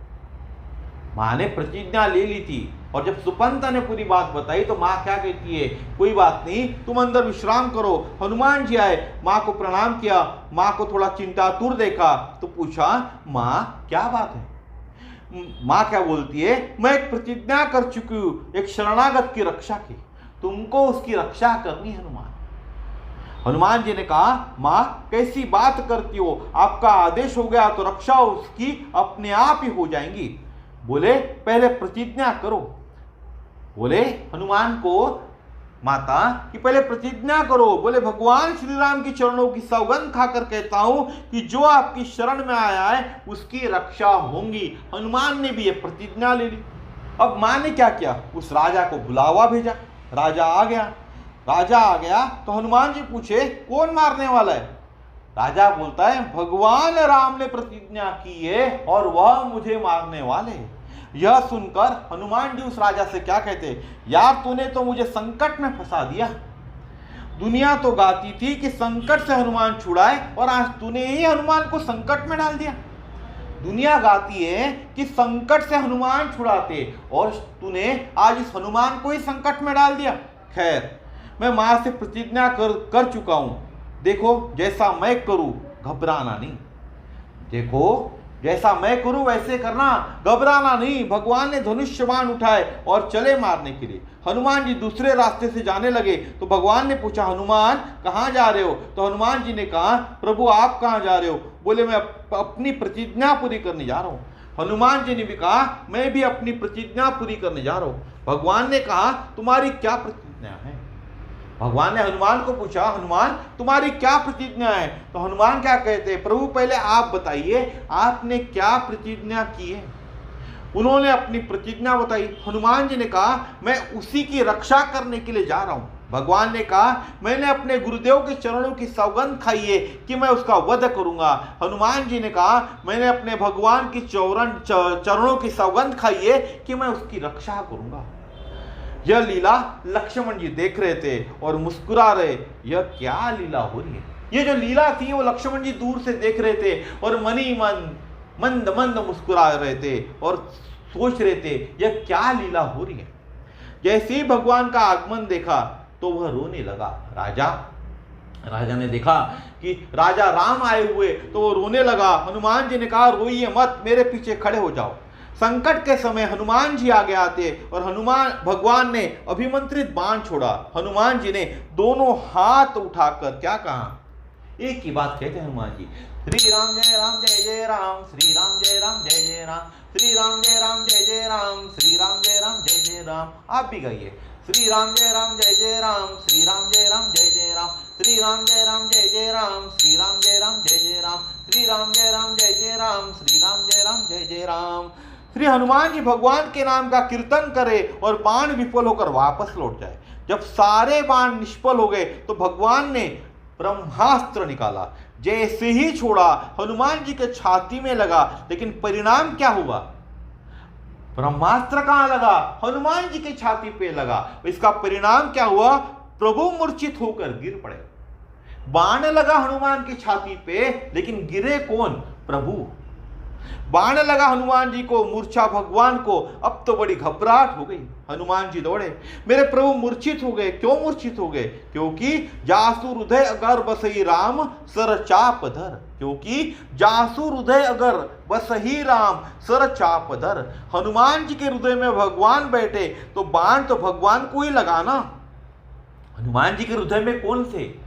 मां ने प्रतिज्ञा ले ली थी, और जब सुपंत ने पूरी बात बताई तो मां क्या कहती है, कोई बात नहीं, तुम अंदर विश्राम करो। हनुमान जी आए, मां को प्रणाम किया, मां को थोड़ा चिंतातुर देखा तो पूछा, मां क्या बात है? मां क्या बोलती है, मैं एक प्रतिज्ञा कर चुकी हूं, एक शरणागत की रक्षा की, तुमको उसकी रक्षा करनी है। हनुमान जी ने कहा, मां कैसी बात करती हो, आपका आदेश हो गया तो रक्षा उसकी अपने आप ही हो जाएंगी। बोले पहले प्रतिज्ञा करो। बोले हनुमान को माता कि पहले प्रतिज्ञा करो। बोले भगवान श्री राम की चरणों की सौगंध खाकर कहता हूं कि जो आपकी शरण में आया है उसकी रक्षा होंगी। हनुमान ने भी ये प्रतिज्ञा ले ली। अब मां ने क्या किया, उस राजा को बुलावा भेजा। राजा आ गया तो हनुमान जी पूछे, कौन मारने वाला है? राजा बोलता है, भगवान राम ने प्रतिज्ञा की है और वह मुझे मारने वाले हैं। यह सुनकर हनुमान जी उस राजा से क्या कहते, यार तूने तो मुझे संकट में फंसा दिया। दुनिया तो गाती थी कि संकट से हनुमान छुड़ाए, और आज तूने ही हनुमान को संकट में डाल दिया। दुनिया गाती है कि संकट से हनुमान छुड़ाते, और तूने आज इस हनुमान को ही संकट में डाल दिया। खैर मैं मां से प्रतिज्ञा कर चुका हूं। देखो जैसा मैं करूं घबराना नहीं, देखो जैसा मैं करूं वैसे करना, घबराना नहीं। भगवान ने धनुष्य बाण उठाए और चले मारने के लिए। हनुमान जी दूसरे रास्ते से जाने लगे तो भगवान ने पूछा, हनुमान कहाँ जा रहे हो? तो हनुमान जी ने कहा, प्रभु आप कहाँ जा रहे हो? बोले मैं अपनी प्रतिज्ञा पूरी करने जा रहा हूँ। हनुमान जी ने भी कहा, मैं भी अपनी प्रतिज्ञा पूरी करने जा रहा हूँ। भगवान ने कहा, तुम्हारी क्या प्रतिज्ञा है? भगवान ने हनुमान को पूछा, हनुमान तुम्हारी क्या प्रतिज्ञा है? तो हनुमान क्या कहते हैं, प्रभु पहले आप बताइए आपने क्या प्रतिज्ञा की है। उन्होंने अपनी प्रतिज्ञा बताई। हनुमान जी ने कहा, मैं उसी की रक्षा करने के लिए जा रहा हूं। भगवान ने कहा, मैंने अपने गुरुदेव के चरणों की सौगंध खाई है कि मैं उसका वध करूंगा। हनुमान जी ने कहा, मैंने अपने भगवान की चरणों की सौगंध खाई है कि मैं उसकी रक्षा करूंगा। यह लीला लक्ष्मण जी देख रहे थे और मुस्कुरा रहे, यह क्या लीला हो रही है। ये जो लीला थी वो लक्ष्मण जी दूर से देख रहे थे और मनी मन मंद मंद मुस्कुरा रहे थे और सोच रहे थे, यह क्या लीला हो रही है। जैसे ही भगवान का आगमन देखा तो वह रोने लगा। राजा ने देखा कि राजा राम आए हुए तो वो रोने लगा। हनुमान जी ने कहा, रोइए मत, मेरे पीछे खड़े हो जाओ। संकट के समय हनुमान जी आगे आते और भगवान ने अभिमंत्रित बाण छोड़ा। हनुमान जी ने दोनों हाथ उठाकर क्या कहा, एक ही बात कहते हनुमान जी, श्री राम जय जय राम, श्री राम जय जय राम, श्री राम जय जय राम, श्री राम जय जय राम। आप भी गाइए, श्री राम जय जय राम, श्री राम जय जय राम, श्री राम जय जय राम, श्री राम जय जय राम, श्री राम जय जय राम, श्री राम जय जय राम। श्री हनुमान जी भगवान के नाम का कीर्तन करे और बाण विफल होकर वापस लौट जाए। जब सारे बाण निष्फल हो गए तो भगवान ने ब्रह्मास्त्र निकाला। जैसे ही छोड़ा हनुमान जी के छाती में लगा, लेकिन परिणाम क्या हुआ, ब्रह्मास्त्र कहां लगा, हनुमान जी के छाती पे लगा। इसका परिणाम क्या हुआ, प्रभु मूर्छित होकर गिर पड़े। बाण लगा हनुमान की छाती पे, लेकिन गिरे कौन, प्रभु। बाण लगा हनुमान जी को, मूर्छा भगवान को। अब तो बड़ी घबराहट हो गई। हनुमान जी दौड़े, मेरे प्रभु मूर्छित हो गए। क्यों मूर्छित हो गए, क्योंकि जासु हृदय अगर बसई राम सर चाप धर, क्योंकि जासु हृदय अगर बसही राम सर चाप धर। हनुमान जी के हृदय में भगवान बैठे तो बाण तो भगवान को ही लगाना। हनुमान जी के हृदय में कौन थे,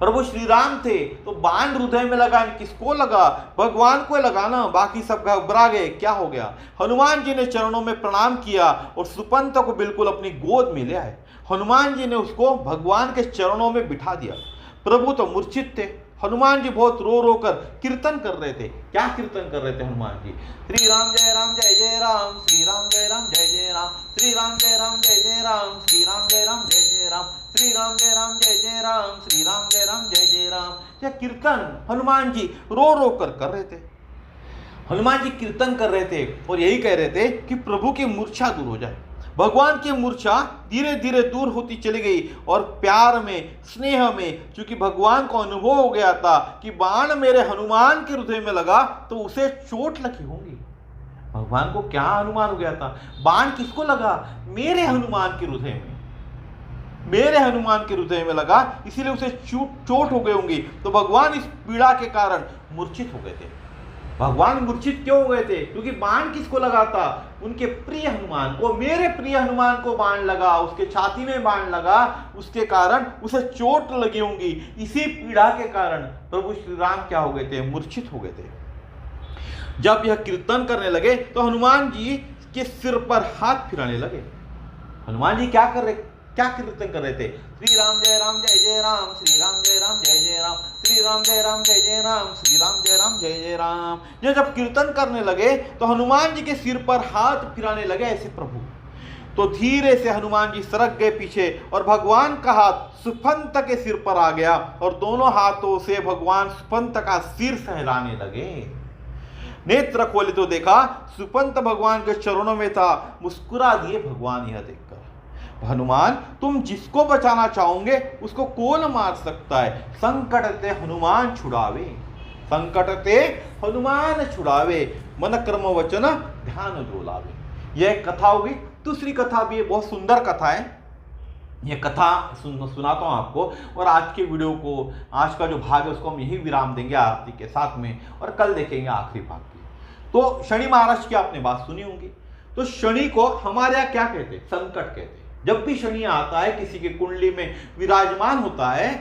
प्रभु श्री राम थे, तो बाण हृदय में लगा, किसको लगा, भगवान को लगाना। बाकी सब घबरा गए, क्या हो गया। हनुमान जी ने चरणों में प्रणाम किया और सुपंत को बिल्कुल अपनी गोद में ले आए। हनुमान जी ने उसको भगवान के चरणों में बिठा दिया। प्रभु तो मूर्छित थे। हनुमान जी बहुत रो रो कर कीर्तन कर रहे थे। क्या कीर्तन कर रहे थे हनुमान जी, श्री राम जय जय राम, श्री राम जय जय राम, श्री राम जय जय राम, श्री राम जय जय राम, श्री राम जय जय राम, श्री राम जय जय राम। यह कीर्तन हनुमान जी रो रो कर रहे थे। हनुमान जी कीर्तन कर रहे थे और यही कह रहे थे कि प्रभु की मूर्छा दूर हो जाए। भगवान की मूर्छा धीरे धीरे दूर होती चली गई और प्यार में, स्नेह में, क्योंकि भगवान को अनुभव हो गया था कि बाण मेरे हनुमान के हृदय में लगा तो उसे चोट लगी होगी। भगवान को क्या अनुमान हो गया था, बाण किसको लगा? मेरे हनुमान के हृदय में, मेरे हनुमान के हृदय में लगा, इसीलिए उसे चोट हो गई होंगी। तो भगवान इस पीड़ा के कारण मूर्छित हो गए थे। भगवान मूर्छित क्यों हो गए थे? क्योंकि बाण किसको लगा था? उनके प्रिय हनुमान को, मेरे प्रिय हनुमान को बाण लगा, उसके छाती में बाण लगा, उसके कारण उसे चोट लगी होंगी। इसी पीड़ा के कारण प्रभु श्री राम क्या हो गए थे? मूर्छित हो गए थे। जब यह कीर्तन करने लगे तो हनुमान जी के सिर पर हाथ फिराने लगे। हनुमान जी क्या कीर्तन कर रहे थे? श्री राम जय जय राम, श्री राम जय जय राम, श्री राम जय जय राम, श्री राम जय जय राम। ये जब कीर्तन करने लगे तो हनुमान जी के सिर पर हाथ फिराने लगे ऐसे प्रभु। तो धीरे से हनुमान जी सरक गए पीछे और भगवान का हाथ सुफंत के सिर पर आ गया और दोनों हाथों से भगवान सुफंत का सिर सहलाने लगे। नेत्र खोले तो देखा सुफंत भगवान के चरणों में था। मुस्कुरा दिए भगवान यह देखकर। हनुमान, तुम जिसको बचाना चाहोगे उसको कौन मार सकता है? संकट ते हनुमान छुड़ावे, संकट ते हनुमान छुड़ावे, मन कर्म वचन ध्यान जो लावे। यह कथा होगी। दूसरी कथा भी बहुत सुंदर कथा है। यह कथा सुनाता हूँ आपको। और आज के वीडियो को, आज का जो भाग है उसको हम यही विराम देंगे आरती के साथ में, और कल देखेंगे आखिरी भाग की। तो शनि महाराज की आपने बात सुनी होगी। तो शनि को हमारे यहाँ क्या कहते? संकट कहते हैं। जब भी शनि आता है, किसी की कुंडली में विराजमान होता है,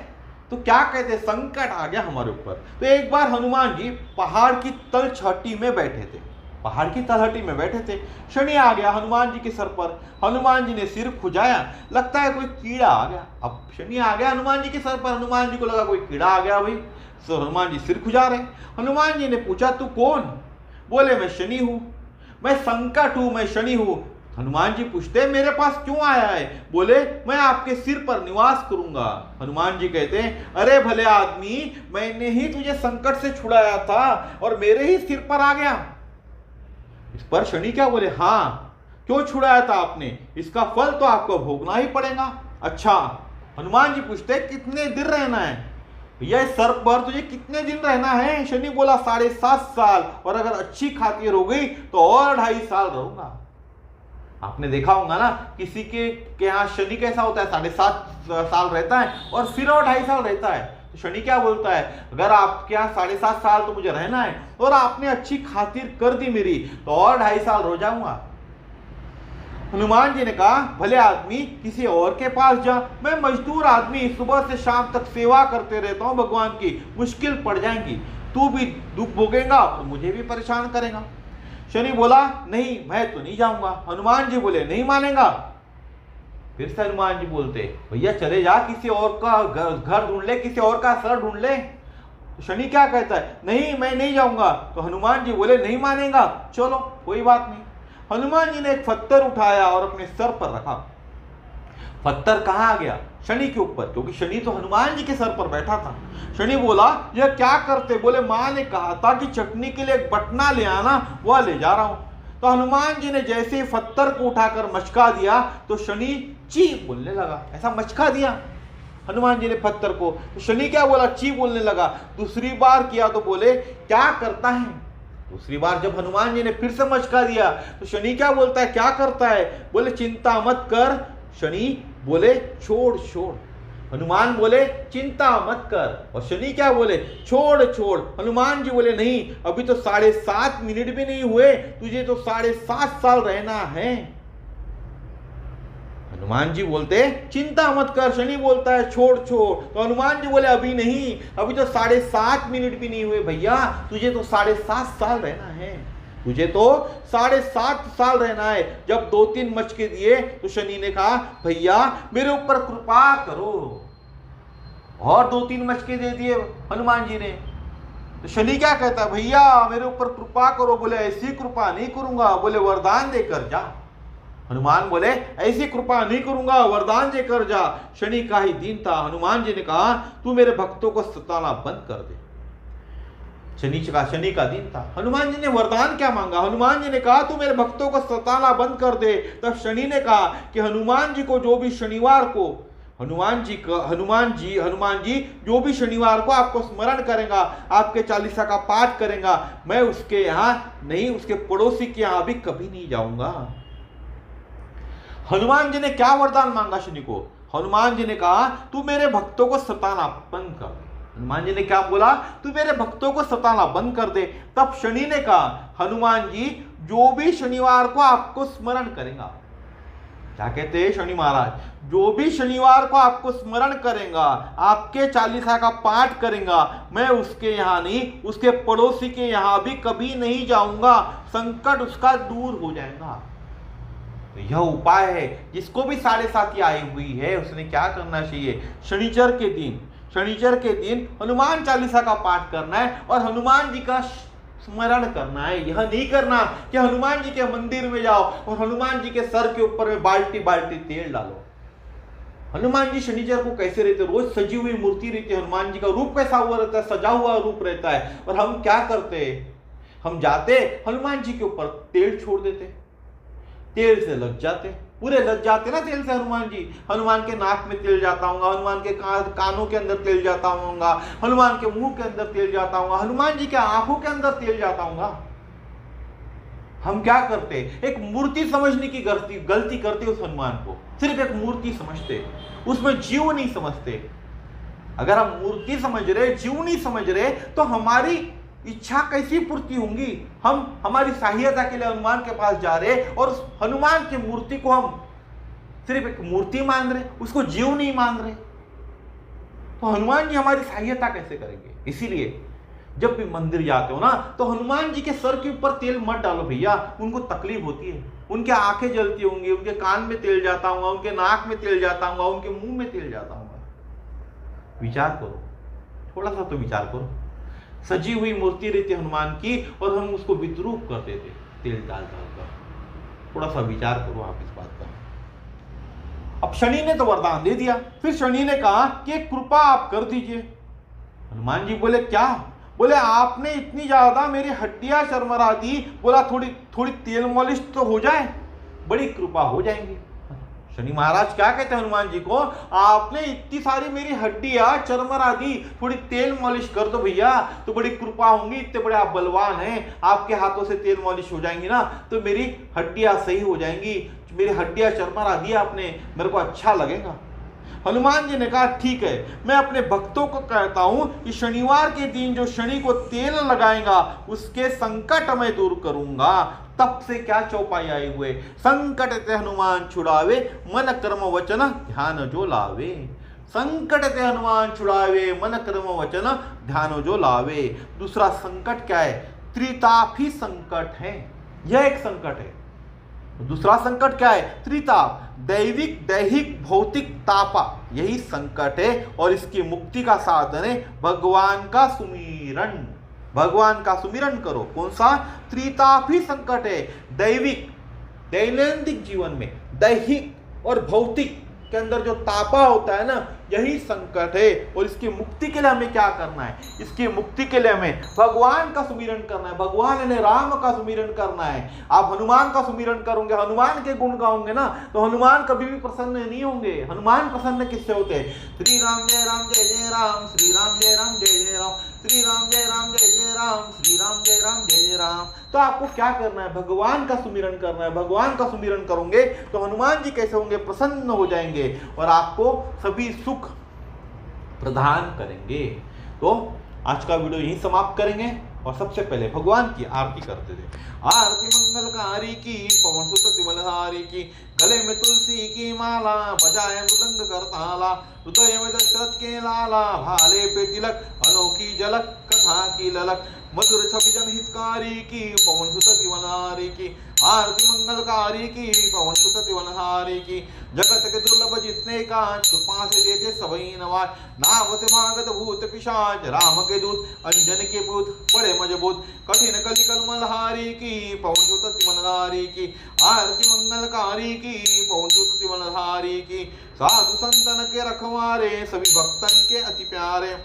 तो क्या कहते हैं? संकट आ गया हमारे ऊपर। तो एक बार हनुमान जी पहाड़ की तलछटी में बैठे थे, पहाड़ की तलहटी में बैठे थे। शनि आ गया हनुमान जी के सर पर। हनुमान जी ने सिर खुजाया, लगता है कोई कीड़ा आ गया। अब शनि आ गया हनुमान जी के सर पर, हनुमान जी को लगा कोई कीड़ा आ गया भाई। तो हनुमान जी सिर खुजा रहे। हनुमान जी ने पूछा, तू कौन? बोले, मैं शनि हूं, मैं संकट हूं, मैं शनि हूं। हनुमान जी पूछते, मेरे पास क्यों आया है? बोले, मैं आपके सिर पर निवास करूंगा। हनुमान जी कहते हैं, अरे भले आदमी, मैंने ही तुझे संकट से छुड़ाया था और मेरे ही सिर पर आ गया। इस पर शनि क्या बोले, हाँ, क्यों छुड़ाया था आपने? इसका फल तो आपको भोगना ही पड़ेगा। अच्छा। हनुमान जी पूछते, कितने दिन रहना है? भैया इस सर पर तुझे कितने दिन रहना है? शनि बोला, 7.5 साल, और अगर अच्छी खातिर हो गई तो और 2.5 साल रहूंगा। आपने देखा होगा ना, किसी के यहाँ शनि कैसा होता है, 7.5 साल रहता है और फिर और 2.5 साल रहता है। तो शनि क्या बोलता है, अगर आपके यहाँ 7.5 साल तो मुझे रहना है और आपने अच्छी खातिर कर दी मेरी, तो और 2.5 साल रह जाऊंगा। हनुमान जी ने कहा, भले आदमी, किसी और के पास जा, मैं मजदूर आदमी, सुबह से शाम तक सेवा करते रहता हूँ भगवान की, मुश्किल पड़ जाएंगी, तू भी दुख भोगेगा और मुझे भी परेशान करेगा। शनि बोला, नहीं, मैं तो नहीं जाऊंगा। हनुमान जी बोले, नहीं मानेगा? फिर से हनुमान जी बोलते, भैया चले जा, किसी और का घर ढूंढ ले, किसी और का सर ढूंढ ले। तो शनि क्या कहता है, नहीं, मैं नहीं जाऊंगा। तो हनुमान जी बोले, नहीं मानेगा, चलो कोई बात नहीं। हनुमान जी ने एक पत्थर उठाया और अपने सर पर रखा। पत्थर कहाँ आ गया? शनि के ऊपर, क्योंकि शनि तो हनुमान जी के सर पर बैठा था। शनि बोला, यह क्या करते? बोले, माँ ने कहा था कि चटनी के लिए एक बटना ले आना, वह ले जा रहा हूं। तो हनुमान जी ने जैसे ही पत्थर को उठाकर मचका दिया तो शनि ची बोलने लगा। ऐसा मचका दिया हनुमान जी ने पत्थर को, तो शनि क्या बोला, ची बोलने लगा। दूसरी बार किया तो बोले, क्या करता है? दूसरी बार जब हनुमान जी ने फिर से मचका दिया तो शनि क्या बोलता है, क्या करता है? बोले, चिंता मत कर। शनि बोले, छोड़ छोड़। हनुमान बोले, चिंता मत कर। और शनि क्या बोले, छोड़ छोड़। हनुमान जी बोले, नहीं, अभी तो 7.5 मिनट भी नहीं हुए, तुझे तो 7.5 साल रहना है। हनुमान जी बोलते, चिंता मत कर। शनि बोलता है, छोड़ छोड़। तो हनुमान जी बोले, अभी नहीं, अभी तो 7.5 मिनट भी नहीं हुए भैया, तुझे तो 7.5 साल रहना है, तुझे तो 7.5 साल रहना है। जब 2-3 मचके दिए तो शनि ने कहा, भैया मेरे ऊपर कृपा करो। और 2-3 मचके दे दिए हनुमान जी ने। तो शनि क्या कहता है, भैया मेरे ऊपर कृपा करो। बोले, ऐसी कृपा नहीं करूंगा। बोले, वरदान देकर जा। हनुमान बोले, ऐसी कृपा नहीं करूंगा, वरदान देकर जा। शनि का ही दिन था। हनुमान जी ने कहा, तू मेरे भक्तों को सताना बंद कर दे। शनि का दिन था। हनुमान जी ने वरदान क्या मांगा? हनुमान जी ने कहा तू मेरे भक्तों को सताना बंद कर दे। तब शनि ने कहा कि हनुमान जी को जो भी शनिवार को हनुमान जी जो भी शनिवार को आपको स्मरण करेगा, आपके चालीसा का पाठ करेगा, मैं उसके यहाँ नहीं, उसके पड़ोसी के यहाँ भी कभी नहीं जाऊंगा। हनुमान जी ने क्या वरदान मांगा शनि को? हनुमान जी ने कहा तू मेरे भक्तों को सताना बंद कर दे। हनुमान जी ने क्या बोला? तू मेरे भक्तों को सताना बंद कर दे। तब शनि ने कहा हनुमान जी जो भी शनिवार को आपको स्मरण करेगा, क्या कहते हैं शनि महाराज, जो भी शनिवार को आपको स्मरण करेगा, आपके चालीसा का पाठ करेगा, मैं उसके यहाँ नहीं, उसके पड़ोसी के यहाँ भी कभी नहीं जाऊंगा, संकट उसका दूर हो जाएगा। तो यह उपाय है। जिसको भी 7.5 आई हुई है उसने क्या करना चाहिए? शनिचर के दिन हनुमान चालीसा का पाठ करना है और हनुमान जी का स्मरण करना है। यह नहीं करना कि हनुमान जी के मंदिर में जाओ और हनुमान जी के सर के ऊपर में बाल्टी बाल्टी तेल डालो। हनुमान जी शनिचर को कैसे रहते? रोज सजी हुई मूर्ति रहती है। हनुमान जी का रूप कैसा हुआ रहता है? सजा हुआ रूप रहता है। और हम क्या करते? हम जाते हनुमान जी के ऊपर तेल छोड़ देते, तेल से लग जाते, पूरे लग जाते ना तेल से हनुमान जी। हनुमान के नाक में तेल जाता होगा, हनुमान के कानों के अंदर तेल जाता होगा, हनुमान के मुंह के अंदर तेल जाता होगा, हनुमान जी के आंखों के अंदर तेल जाता होगा। हम क्या करते? एक मूर्ति समझने की गलती करते उस हनुमान को। सिर्फ एक मूर्ति समझते, उसमें जीव नहीं समझते। अगर हम मूर्ति समझ रहे, जीव नहीं समझ रहे, तो हमारी इच्छा कैसी पूर्ति होंगी? हम हमारी सहायता के लिए हनुमान के पास जा रहे और उस हनुमान की मूर्ति को हम सिर्फ एक मूर्ति मान रहे, उसको जीव नहीं मान रहे, तो हनुमान जी हमारी सहायता कैसे करेंगे? इसीलिए जब भी मंदिर जाते हो ना, तो हनुमान जी के सर के ऊपर तेल मत डालो भैया, उनको तकलीफ होती है, उनके आंखें जलती होंगी, उनके कान में तेल जाता होगा, उनके नाक में तेल जाता होगा, उनके मुंह में तेल जाता होगा। विचार करो, थोड़ा सा तो विचार करो। सजी हुई मूर्ति रहती हनुमान की और हम उसको विद्रूप कर देते तेल डाल कर। थोड़ा सा विचार करो आप इस बात का। अब शनि ने तो वरदान दे दिया, फिर शनि ने कहा कि कृपा आप कर दीजिए। हनुमान जी बोले क्या? बोले आपने इतनी ज्यादा मेरी हड्डियां चरमरा दी, बोला थोड़ी तेल मालिश तो हो जाए, बड़ी कृपा हो जाएंगी। शनि महाराज क्या कहते हैं हनुमान जी को? आपने इतनी सारी मेरी हड्डियां चरमरा दी, थोड़ी तेल मालिश कर दो भैया, तो बड़ी कृपा होंगी। इतने बड़े आप बलवान हैं, आपके हाथों से तेल मालिश हो जाएंगी ना, तो मेरी हड्डियां सही हो जाएंगी। मेरी हड्डियां चरमरा दी आपने, मेरे को अच्छा लगेगा। हनुमान जी ने कहा ठीक है, मैं अपने भक्तों को कहता हूं कि शनिवार के दिन जो शनि को तेल लगाएगा उसके संकट मैं दूर करूंगा। तब से क्या चौपाई आई हुए? संकट ते हनुमान छुड़ावे, मन कर्म वचन ध्यान जो लावे। संकट ते हनुमान छुड़ावे, मन कर्म वचन ध्यान जो लावे। दूसरा संकट क्या है? त्रितापी संकट है, यह एक संकट है। दूसरा संकट क्या है? त्रिताप, दैविक दैहिक भौतिक तापा, यही संकट है। और इसकी मुक्ति का साधन है भगवान का सुमिरन। भगवान का सुमिरन करो। कौन सा? त्रितापी संकट है। दैविक दैनंदिन जीवन में, दैहिक और भौतिक के अंदर जो तापा होता है ना, यही संकट है। और इसकी मुक्ति के लिए हमें क्या करना है? इसकी मुक्ति के लिए हमें भगवान का सुमिरन करना है। भगवान यानी राम का सुमिरन करना है। आप हनुमान का सुमिरन करोगे, हनुमान के गुण गाओगे ना, तो हनुमान कभी भी प्रसन्न नहीं होंगे। हनुमान प्रसन्न किससे होते हैं? श्री राम जय राम, श्री राम जय राम जय राम, श्री राम जय राम जय राम, श्री राम जय राम जय राम। तो आपको क्या करना है? भगवान का सुमिरन करना है। भगवान का सुमिरन करोगे तो हनुमान जी कैसे होंगे? प्रसन्न हो जाएंगे और आपको सभी सुख प्रदान करेंगे। तो आज का वीडियो यहीं समाप्त करेंगे और सबसे पहले भगवान की आरती करते थे। आरती मंगलकारी की, पवन सुत तिमलहारी की, गले में तुलसी की माला, बजाए मृदंग करताला, हृदय में दशरथ के लाला, भाले पे तिलक, अनोखी झलक, कथा की ललक, मधुर छवि जनहितकारी की, पवन सुत तिमलहारी की। आरती मंगलकारी की, पवन सुत तिमलहारी की, जगत के दुर्लभ जितने काज, कृपा से देते सबई नवाज। नाम से मागत भूत पिशाच, राम के दूत, अंजन के पूत, बड़े मजबूत, कठिन कलिकल मलहारी की, पवन सुत तिमलहारी की। आरती मंगलकारी की, पवन सुत तिमलहारी की। साधु संतन के रखवारे, सभी भक्तन के अति प्यारे,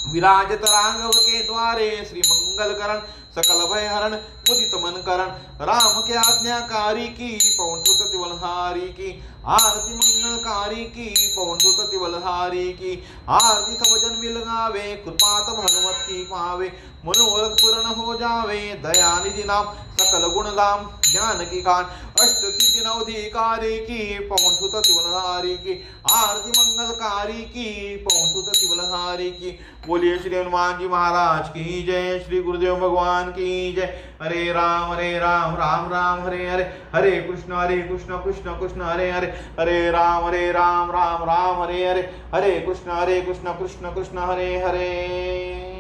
विराजत राघव के द्वारे श्री मंगल करण सकल भय हरण मुदित मन करण राम के आज्ञाकारी की पवन सुत तिवलहारी की आरती मंगलकारी की पवन सुत तिवलहारी की आरती सब जन मिल गावे कृपा तब हनुमत की पावे मनोरथ पूर्ण हो जावे दयानिधि नाम सकल गुण धाम ज्ञान की खान अष्ट सिद्धि नवधिकारी की पवन सुत तिवलहारी की आरती मंगलकारी की पवन सुत तिवलहारी की। बोलिए श्री हनुमान जी महाराज की जय। श्री गुरुदेव भगवान की जय। हरे राम राम राम हरे हरे, हरे कृष्ण कृष्ण कृष्ण हरे हरे, हरे राम राम राम हरे हरे, हरे कृष्ण कृष्ण कृष्ण हरे हरे।